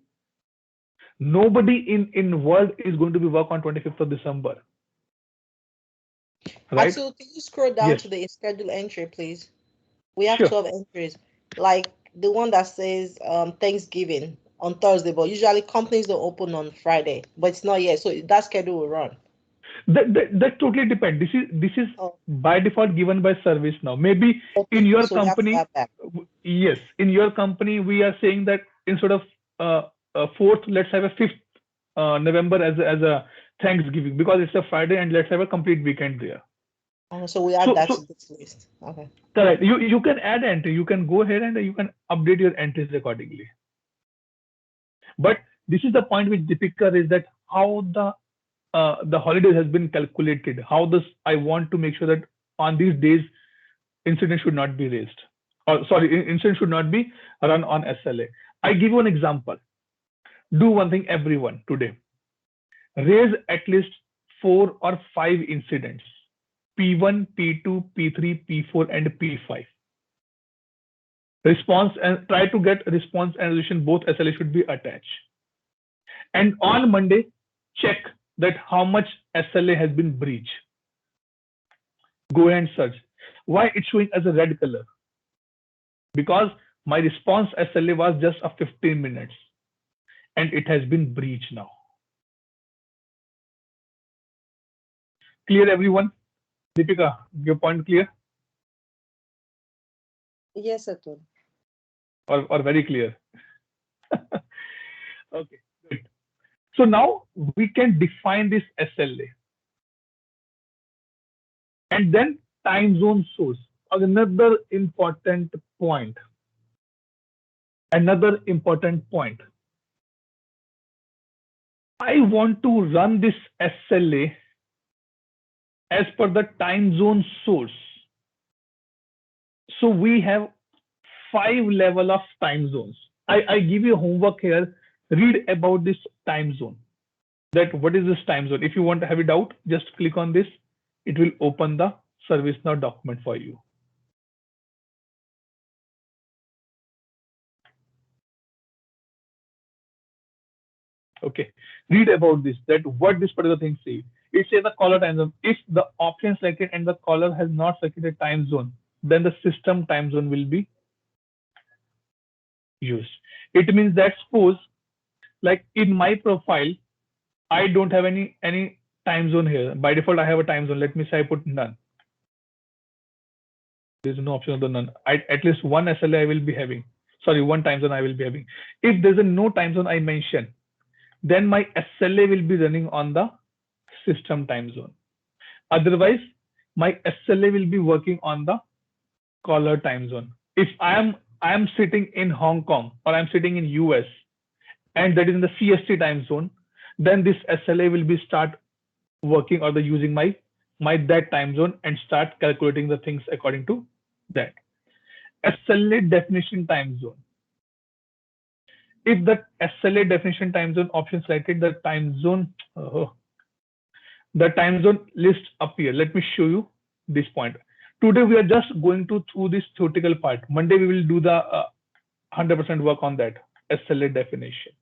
Nobody in world is going to be work on 25th of December. Right? So can you scroll down Yes. to the schedule entry, please? We have Sure. 12 entries, like the one that says Thanksgiving on Thursday, but usually companies don't open on Friday, but it's not yet, so that schedule will run. That totally depends. This is by default given by ServiceNow. Maybe in your so company, yes, in your company we are saying that instead of 4th, let's have a 5th November as a Thanksgiving, because it's a Friday, and let's have a complete weekend there. So we add that to this list. Okay. Correct. You can add entry. You can go ahead and you can update your entries accordingly. But this is the point with Deepika, is that how the holidays has been calculated. How this, I want to make sure that on these days incident should not be raised, or sorry, incident should not be run on SLA. I give you an example. Do one thing, everyone, today. Raise at least 4 or 5 incidents. P1, P2, P3, P4, and P5. Response, and try to get response and resolution, both SLA should be attached. And on Monday, check that how much SLA has been breached. Go ahead and search. Why it's showing as a red color? Because my response SLA was just of 15 minutes and it has been breached now. Clear, everyone? Deepika, your point clear? Yes, Atul. Or very clear? Okay, good. So now we can define this SLA. And then time zone source. Another important point. Another important point. I want to run this SLA as per the time zone source. So we have 5 levels of time zones. I give you homework here. Read about this time zone. That what is this time zone? If you want to have a doubt, just click on this. It will open the ServiceNow document for you. Okay, read about this, that what this particular thing says. It says the caller time zone. If the option selected and the caller has not selected time zone, then the system time zone will be used. It means that suppose, like in my profile, I don't have any time zone here. By default, I have a time zone. Let me say I put none. There's no option of the none. At least one SLA I will be having. Sorry, one time zone I will be having. If there's a no time zone I mention, then my SLA will be running on the system time zone. Otherwise, my SLA will be working on the caller time zone. If I am sitting in Hong Kong or I'm sitting in US and that is in the CST time zone, then this SLA will be start working or the using my that time zone and start calculating the things according to that. SLA definition time zone. If the SLA definition time zone option selected, the time zone list appear. Let me show you this point. Today we are just going through this theoretical part. Monday we will do the 100% work on that SLA definition.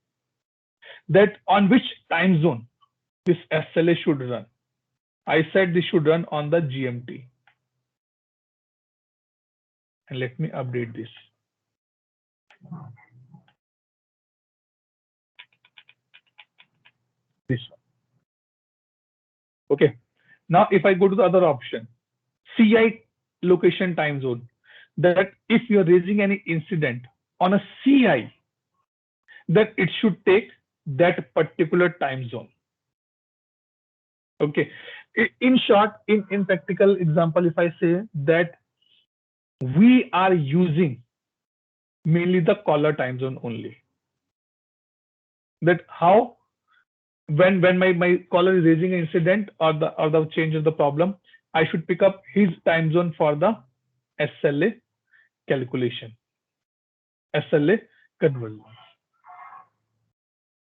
That on which time zone this SLA should run. I said this should run on the GMT. And let me update this. This one. Okay. Now, if I go to the other option, CI location time zone, that if you're raising any incident on a CI, that it should take that particular time zone. Okay. In short, in practical example, if I say that we are using mainly the caller time zone only. That how when my caller is raising an incident or the change of the problem, I should pick up his time zone for the SLA calculation, SLA conversion.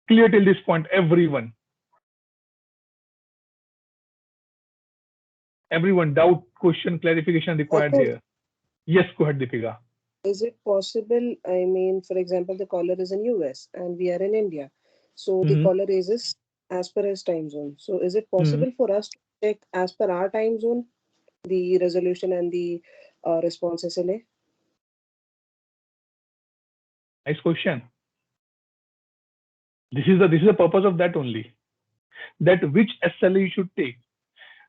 Clear till this point, everyone? Everyone, doubt, question, clarification required here? Yes, go ahead, Deepika. Is it possible, I mean, for example, the caller is in US and we are in India. So the caller raises as per his time zone. So is it possible for us to check as per our time zone, the resolution and the response SLA? Nice question. This is the purpose of that only. That which SLA you should take.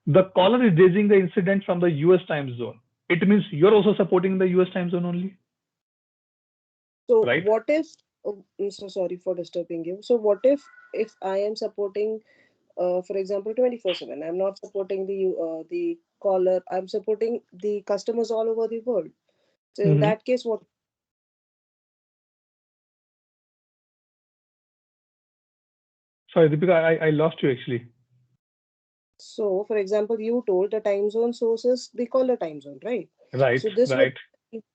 The caller is raising the incident from the US time zone. It means you're also supporting the US time zone only. So right? What if, I'm so sorry for disturbing you. So what if I am supporting, for example, 24/7, I'm not supporting the caller, I'm supporting the customers all over the world. So in that case, what? Sorry, Deepika, I lost you actually. So, for example, you told the time zone sources the caller time zone, right? Right. So this right.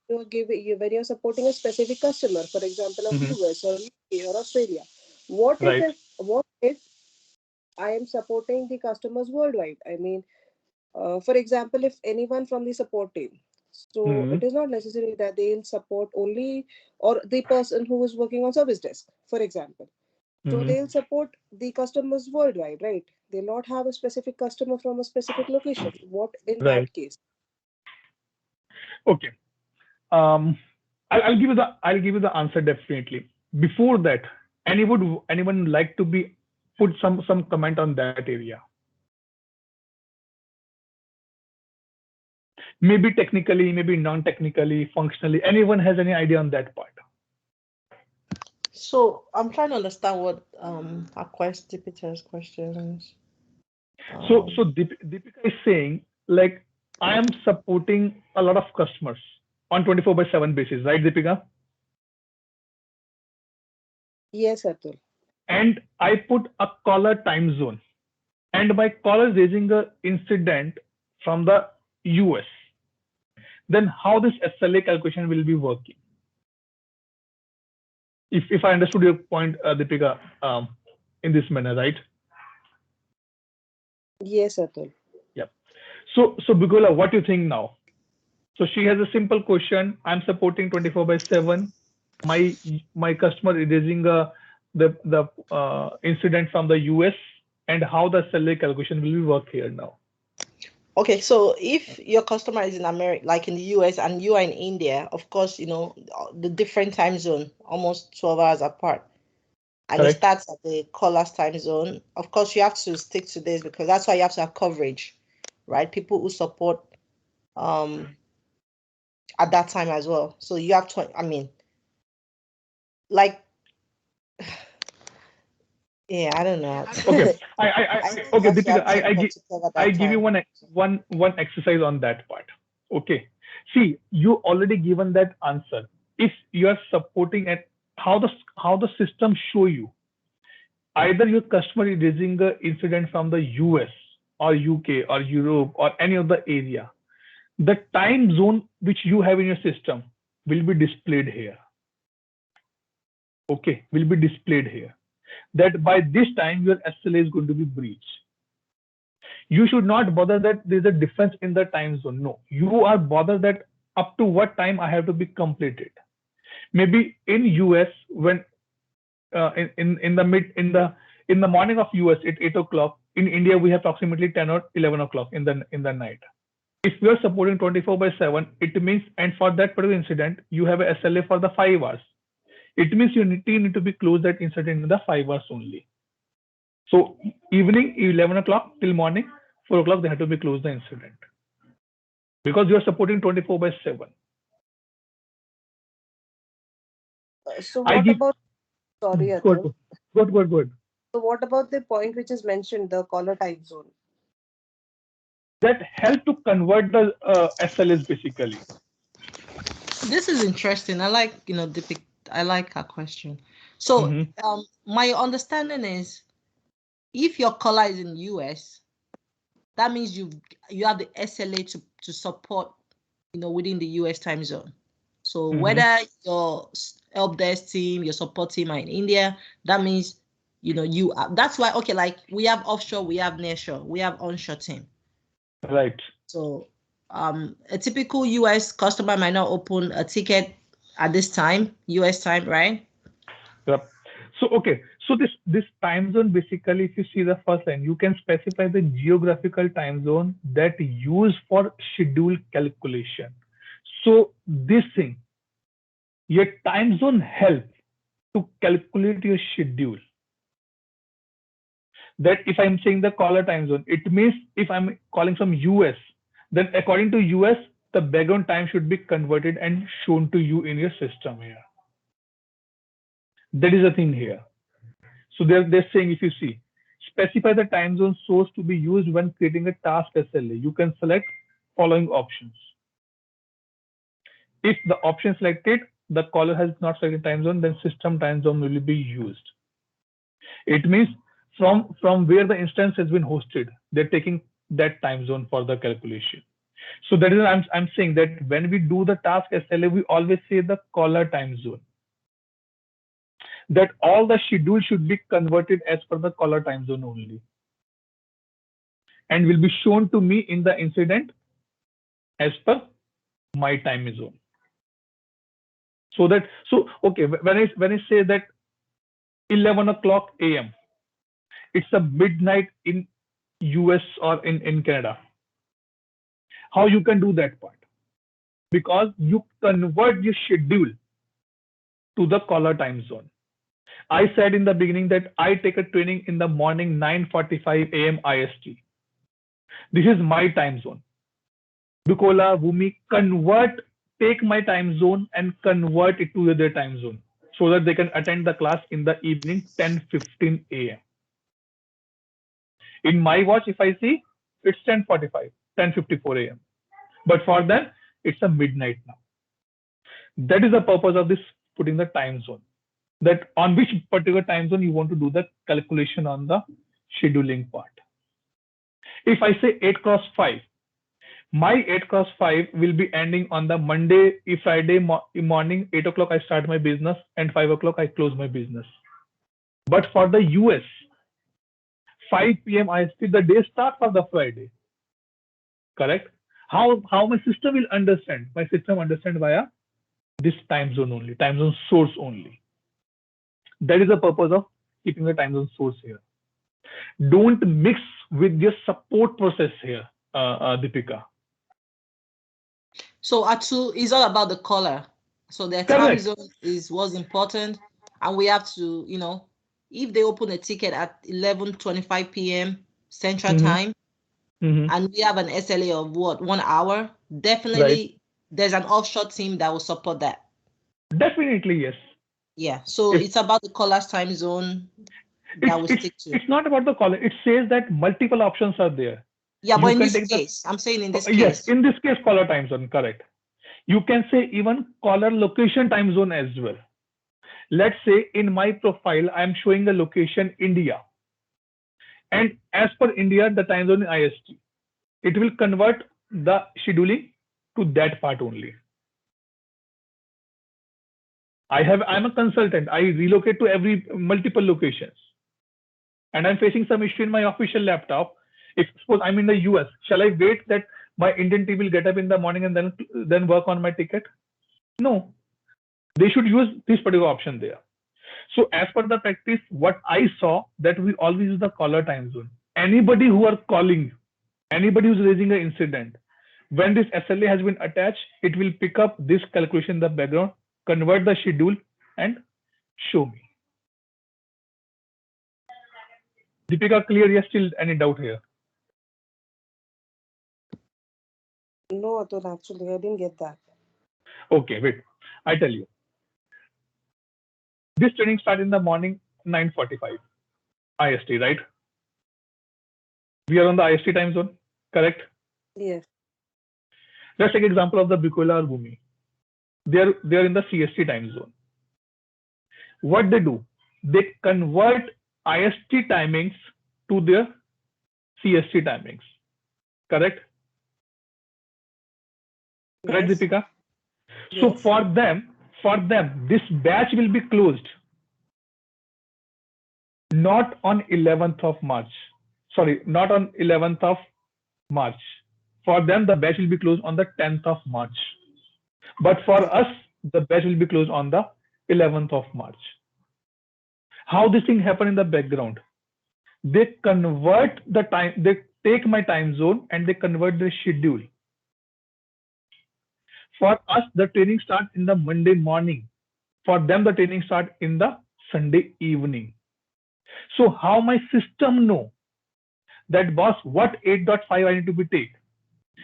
would when you're supporting a specific customer, for example, of US or UK or Australia. What if I am supporting the customers worldwide? I mean, for example, if anyone from the support team, so it is not necessary that they'll support only or the person who is working on service desk, for example. So they'll support the customers worldwide, right? They'll not have a specific customer from a specific location. What in that case? Okay. I'll give you the answer definitely. Before that, anyone like to put some comment on that area? Maybe technically, maybe non-technically, functionally. Anyone has any idea on that part? So I'm trying to understand what Deepika's question is. So Deepika is saying, like, I am supporting a lot of customers on 24/7 basis, right, Deepika? Yes, Atul. And I put a caller time zone, and my caller is raising an incident from the US. Then how this SLA calculation will be working? If I understood your point, Deepika, in this manner, right? Yes, Atul. Yep. So Bugula, what do you think now? So she has a simple question. I'm supporting 24/7. My customer is raising the incident from the US, and how the SLA calculation will work here now? Okay, so if your customer is in America, like in the US, and you are in India, of course, the different time zone, almost 12 hours apart. And it starts at the caller's time zone. Of course, you have to stick to this because that's why you have to have coverage, right? People who support at that time as well. So you have to, I mean, like, yeah, I don't know. Okay, okay, Deepika, I give you one exercise on that part. Okay, see, you already given that answer. If you are supporting it, how the system show you either your customer is raising the incident from the US or UK or Europe or any other area, the time zone which you have in your system will be displayed here. Okay, will be displayed here. That by this time your SLA is going to be breached. You should not bother that there's a difference in the time zone. No, you are bothered that up to what time I have to be completed. Maybe in US, when in the morning of US at 8 o'clock, in India we have approximately 10 or 11 o'clock in the night. If we are supporting 24/7, it means, and for that particular incident, you have a SLA for the 5 hours. It means you need to be closed that incident in the 5 hours only. So evening 11 o'clock till morning, 4 o'clock, they have to be closed the incident because you are supporting 24/7. So what about, sorry, Atul. Good. So what about the point which is mentioned, the caller time zone? That help to convert the SLAs basically. This is interesting. I like, I like her question. So my understanding is if your caller is in US, that means you have the SLA to support, within the US time zone. So whether your help desk team, your support team are in India, that means, that's why, okay, like we have offshore, we have nearshore, we have onshore team. Right. So a typical US customer might not open a ticket at this time, US time, right? Yep. So, okay. So this time zone, basically, if you see the first line, you can specify the geographical time zone that used for schedule calculation. So this thing, your time zone helps to calculate your schedule. That if I'm saying the caller time zone, it means if I'm calling from US, then according to US, the background time should be converted and shown to you in your system here. That is the thing here. So they're saying, if you see, specify the time zone source to be used when creating a task SLA. You can select following options. If the option selected, the caller has not selected time zone, then system time zone will be used. It means from where the instance has been hosted, they're taking that time zone for the calculation. So that is I'm saying that when we do the task SLA, we always say the caller time zone. That all the schedule should be converted as per the caller time zone only, and will be shown to me in the incident as per my time zone. So okay, when I say that 11 o'clock AM, it's a midnight in US or in Canada. How you can do that part? Because you convert your schedule to the caller time zone. I said in the beginning that I take a training in the morning 9:45 AM IST. This is my time zone. Bukola, Bhumi, take my time zone and convert it to their time zone so that they can attend the class in the evening 10:15 AM. In my watch, if I see, it's 10:45, 10:54 AM. But for them, it's a midnight now. That is the purpose of this putting the time zone. That on which particular time zone you want to do the calculation on the scheduling part. If I say 8x5, my 8x5 will be ending on the Monday, Friday morning, 8 o'clock I start my business and 5 o'clock I close my business. But for the US, 5 PM IST, the day starts for the Friday. Correct? How my system will understand? My system understand via this time zone only, time zone source only. That is the purpose of keeping the time zone source here. Don't mix with your support process here, Deepika. So Atu is all about the caller. So their time zone was important, and we have to, if they open a ticket at 11:25 PM Central Time, and we have an SLA of 1 hour, definitely there's an offshore team that will support that. Definitely, yes. Yeah. So it's about the caller's time zone that we stick to. It's not about the caller. It says that multiple options are there. Yeah, but in this case, I'm saying in this case. Yes, in this case, caller time zone, correct. You can say even caller location time zone as well. Let's say in my profile, I'm showing the location India. And as per India, the time zone is IST. It will convert the scheduling to that part only. I'm a consultant. I relocate to multiple locations. And I'm facing some issue in my official laptop. If suppose I'm in the US, shall I wait that my Indian team will get up in the morning and then work on my ticket? No, they should use this particular option there. So as per the practice, what I saw that we always use the caller time zone. Anybody who are calling, anybody who's raising an incident, when this SLA has been attached, it will pick up this calculation in the background, convert the schedule and show me. Deepika, clear? Yes, still any doubt here? No, Atul, actually, I didn't get that. Okay, wait. I tell you. This training starts in the morning 9:45 IST, right? We are on the IST time zone, correct? Yes. Let's take example of the Bikola or Bhumi. They're in the CST time zone. What they do? They convert IST timings to their CST timings. Correct? Correct, Yes. Deepika? So Yes. for them, this batch will be closed not on 11th of March. Sorry, not on 11th of March. For them, the batch will be closed on the 10th of March. But for us, the batch will be closed on the 11th of March. How this thing happen in the background? They convert the time, they take my time zone and they convert the schedule. For us, the training starts in the Monday morning. For them, the training starts in the Sunday evening. So how my system know that, boss, what 8.5 I need to be take?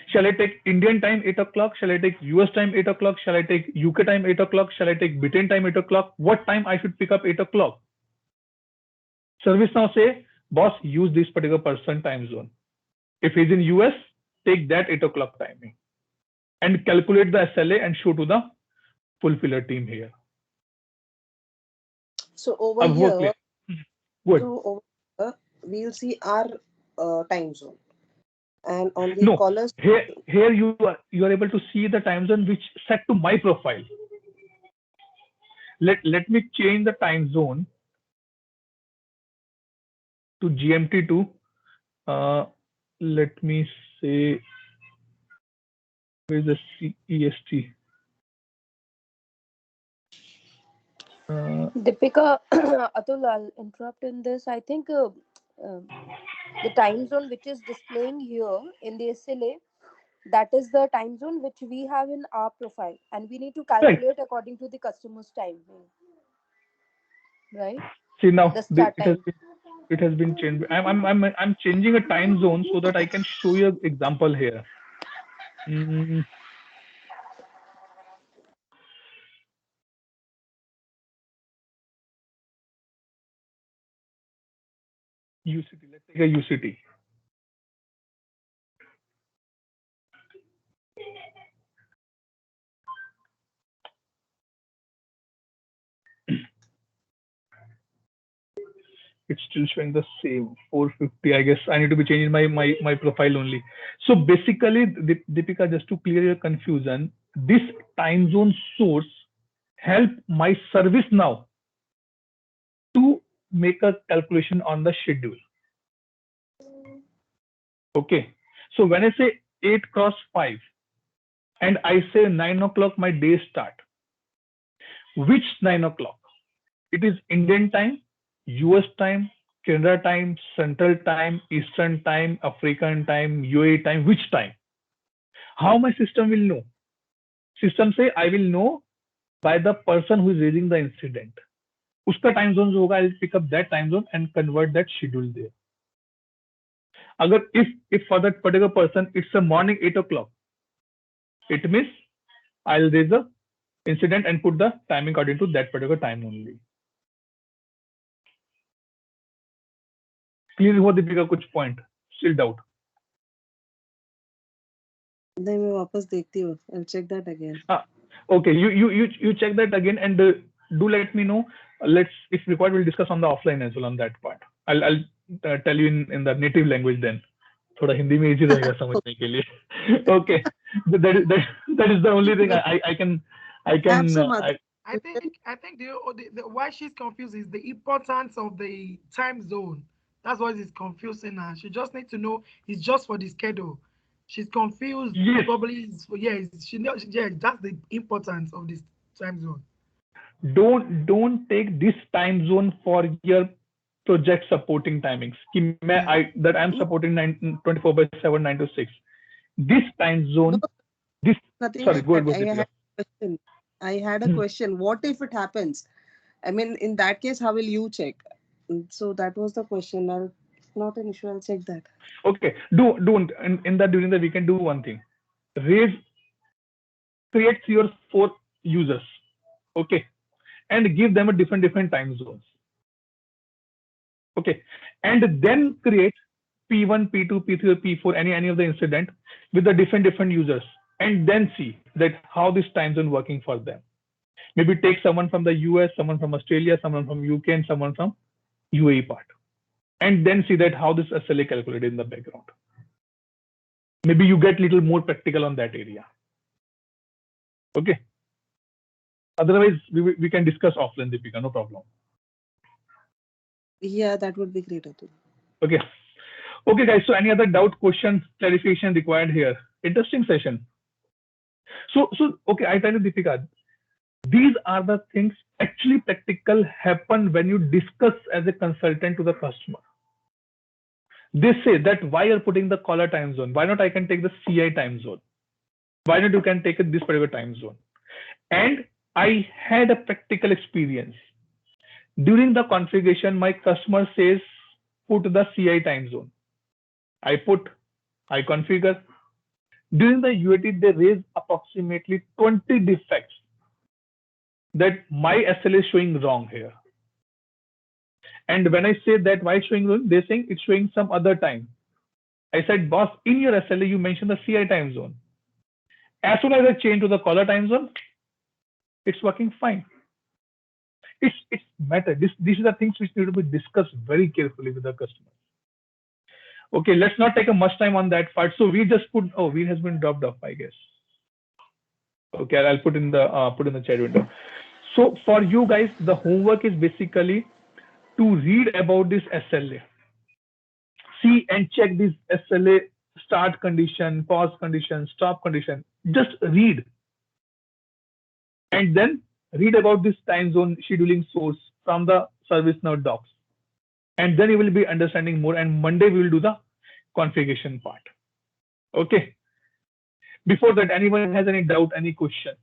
Shall I take Indian time 8 o'clock? Shall I take US time 8 o'clock? Shall I take UK time 8 o'clock? Shall I take Britain time 8 o'clock? What time I should pick up 8 o'clock? ServiceNow say, boss, use this particular person time zone. If he's in US, take that 8 o'clock timing and calculate the SLA and show to the fulfiller team here. So over here, we'll see our time zone, and on the callers. Here you are able to see the time zone which set to my profile. Let me change the time zone to GMT to let me say, where is the CEST? Deepika, Atul, I'll interrupt in this. I think the time zone which is displaying here in the SLA, that is the time zone which we have in our profile, and we need to calculate according to the customer's time. Right? See now, it has been changed. I'm changing a time zone so that I can show you an example here. UCT. Let's take a UCT. It's still showing the same 450. I guess I need to be changing my profile only. So basically, Deepika, just to clear your confusion, this time zone source help my ServiceNow to make a calculation on the schedule. Okay. So when I say 8x5 and I say 9 o'clock my day start, which 9 o'clock? It is Indian time, US time, Canada time, Central time, Eastern time, African time, UAE time, which time? How my system will know? System say I will know by the person who is raising the incident. Uska time zone jo hoga, I'll pick up that time zone and convert that schedule there. Agar if for that particular person it's a morning 8 o'clock, it means I'll raise the incident and put the timing according to that particular time only. Clear हुआ दीपिका कुछ point? Still doubt? नहीं मैं वापस देखती हूँ. I'll check that again. Okay, you check that again and do let me know. Let's, if required, we'll discuss on the offline as well on that part. I'll tell you in the native language then. थोड़ा हिंदी में easy रहेगा समझने के लिए. Okay, that is the only thing I can. I think the why she's confused is the importance of the time zone. That's why it's confusing her. She just needs to know it's just for the schedule. She's confused. Yes. Probably, she knows. Yeah, that's the importance of this time zone. Don't take this time zone for your project supporting timings. That I'm supporting 24/7, 9 to 6. This time zone. Sorry, go ahead. I had a question. What if it happens? I mean, in that case, how will you check? So that was the question. Not an issue. I'll check that. Okay. Do in that during the weekend. Do one thing. create 3 or 4 users, okay, and give them a different time zones, okay, and then create P1, P2, P3, or P4, any of the incident with the different users, and then see that how this time zone working for them. Maybe take someone from the US, someone from Australia, someone from UK, and someone from UAE part, and then see that how this SLA calculated in the background. Maybe you get little more practical on that area. Okay. Otherwise, we can discuss offline, Deepika, no problem. Yeah, that would be great, Atul. Okay. Okay, guys. So any other doubt, question, clarification required here? Interesting session. So okay, I tell you, Deepika, these are the things actually practical happen when you discuss as a consultant to the customer. They say that why you're putting the caller time zone? Why not I can take the CI time zone? Why not you can take it this particular time zone? And I had a practical experience. During the configuration, my customer says, put the CI time zone. I configure. During the UAT, they raise approximately 20 defects that my SLA is showing wrong here. And when I say that why it's showing wrong, they're saying it's showing some other time. I said, boss, in your SLA, you mentioned the CI time zone. As soon as I change to the caller time zone, it's working fine. It's matter. These are the things which need to be discussed very carefully with the customer. Okay, let's not take a much time on that part. So we just put, oh, we has been dropped off, I guess. Okay, I'll put in the chat window. So for you guys, the homework is basically to read about this SLA. See and check this SLA start condition, pause condition, stop condition. Just read. And then read about this time zone scheduling source from the ServiceNow docs. And then you will be understanding more. And Monday we will do the configuration part. Okay. Before that, anyone has any doubt, any question?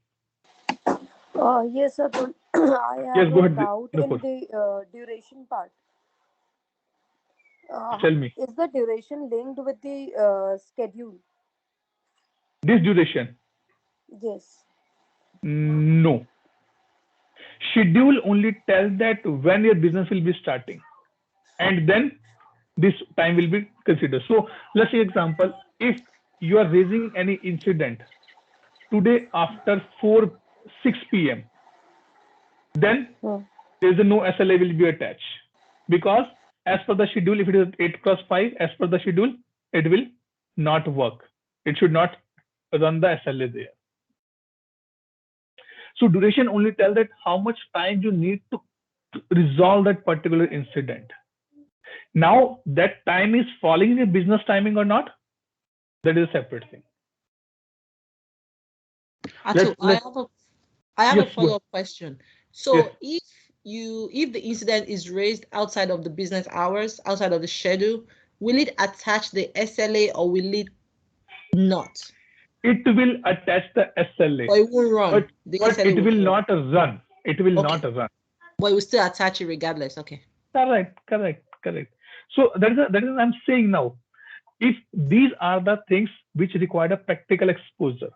Yes, sir. I have a doubt in the duration part. Tell me. Is the duration linked with the schedule? This duration? Yes. No. Schedule only tells that when your business will be starting, and then this time will be considered. So let's say example, if you are raising any incident today after 6 p.m., then there is no SLA will be attached, because as per the schedule, if it is 8x5, as per the schedule, it will not work. It should not run the SLA there. So duration only tells that how much time you need to resolve that particular incident. Now that time is falling in your business timing or not, that is a separate thing. Atul, I have a follow-up question. So if the incident is raised outside of the business hours, outside of the schedule, will it attach the SLA or will it not? It will attach the SLA. But it won't run. But it will not run. It will not run. But it will still attach it regardless. Okay. Correct. So that is what I'm saying now. If these are the things which require a practical exposure,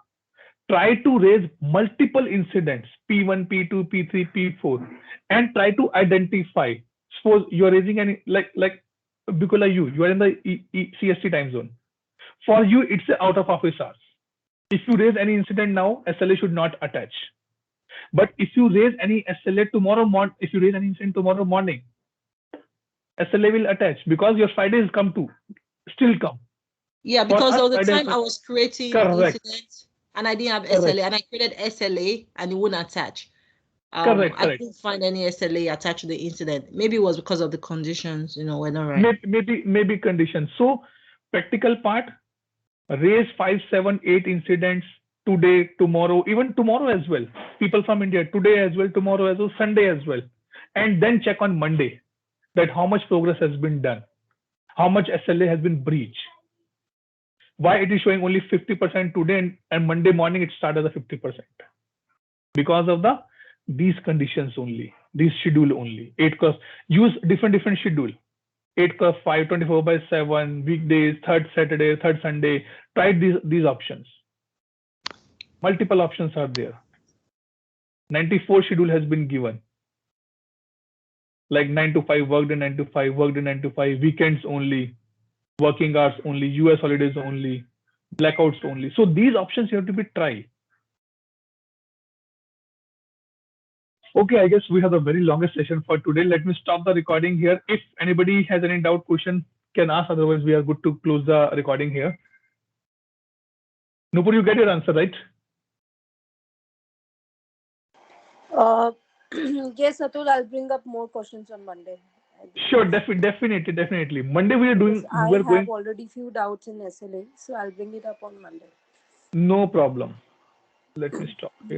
try to raise multiple incidents, P1, P2, P3, P4, and try to identify. Suppose you are raising any, like because you are in the CST time zone. For you, it's out of office hours. If you raise any incident now, SLA should not attach. But if you raise any SLA tomorrow morning, if you raise any incident tomorrow morning, SLA will attach, because your Friday is still come. Yeah, because of the time I was creating incidents and I didn't have SLA, and I created SLA and it wouldn't attach. I couldn't find any SLA attached to the incident. Maybe it was because of the conditions, we're not right. Maybe conditions. So practical part, raise 5, 7, 8 incidents today, tomorrow, even tomorrow as well. People from India, today as well, tomorrow as well, Sunday as well. And then check on Monday that how much progress has been done, how much SLA has been breached. Why it is showing only 50% today, and Monday morning it started at 50%? Because of these conditions only, these schedule only. 8x, use different schedule. 8x5, 24/7, weekdays, third Saturday, third Sunday. Try these options. Multiple options are there. 94 schedule has been given. Like 9 to 5 worked in 9 to 5, worked in 9 to 5, weekends only, working hours only, US holidays only, blackouts only. So these options you have to be tried. Okay, I guess we have the very longest session for today. Let me stop the recording here. If anybody has any doubt, question, can ask. Otherwise, we are good to close the recording here. Nupur, you get your answer, right? Yes, Atul, I'll bring up more questions on Monday. Sure, definitely. Monday we are doing. I We are have going. already few doubts in SLA, so I'll bring it up on Monday. No problem. Let me stop here.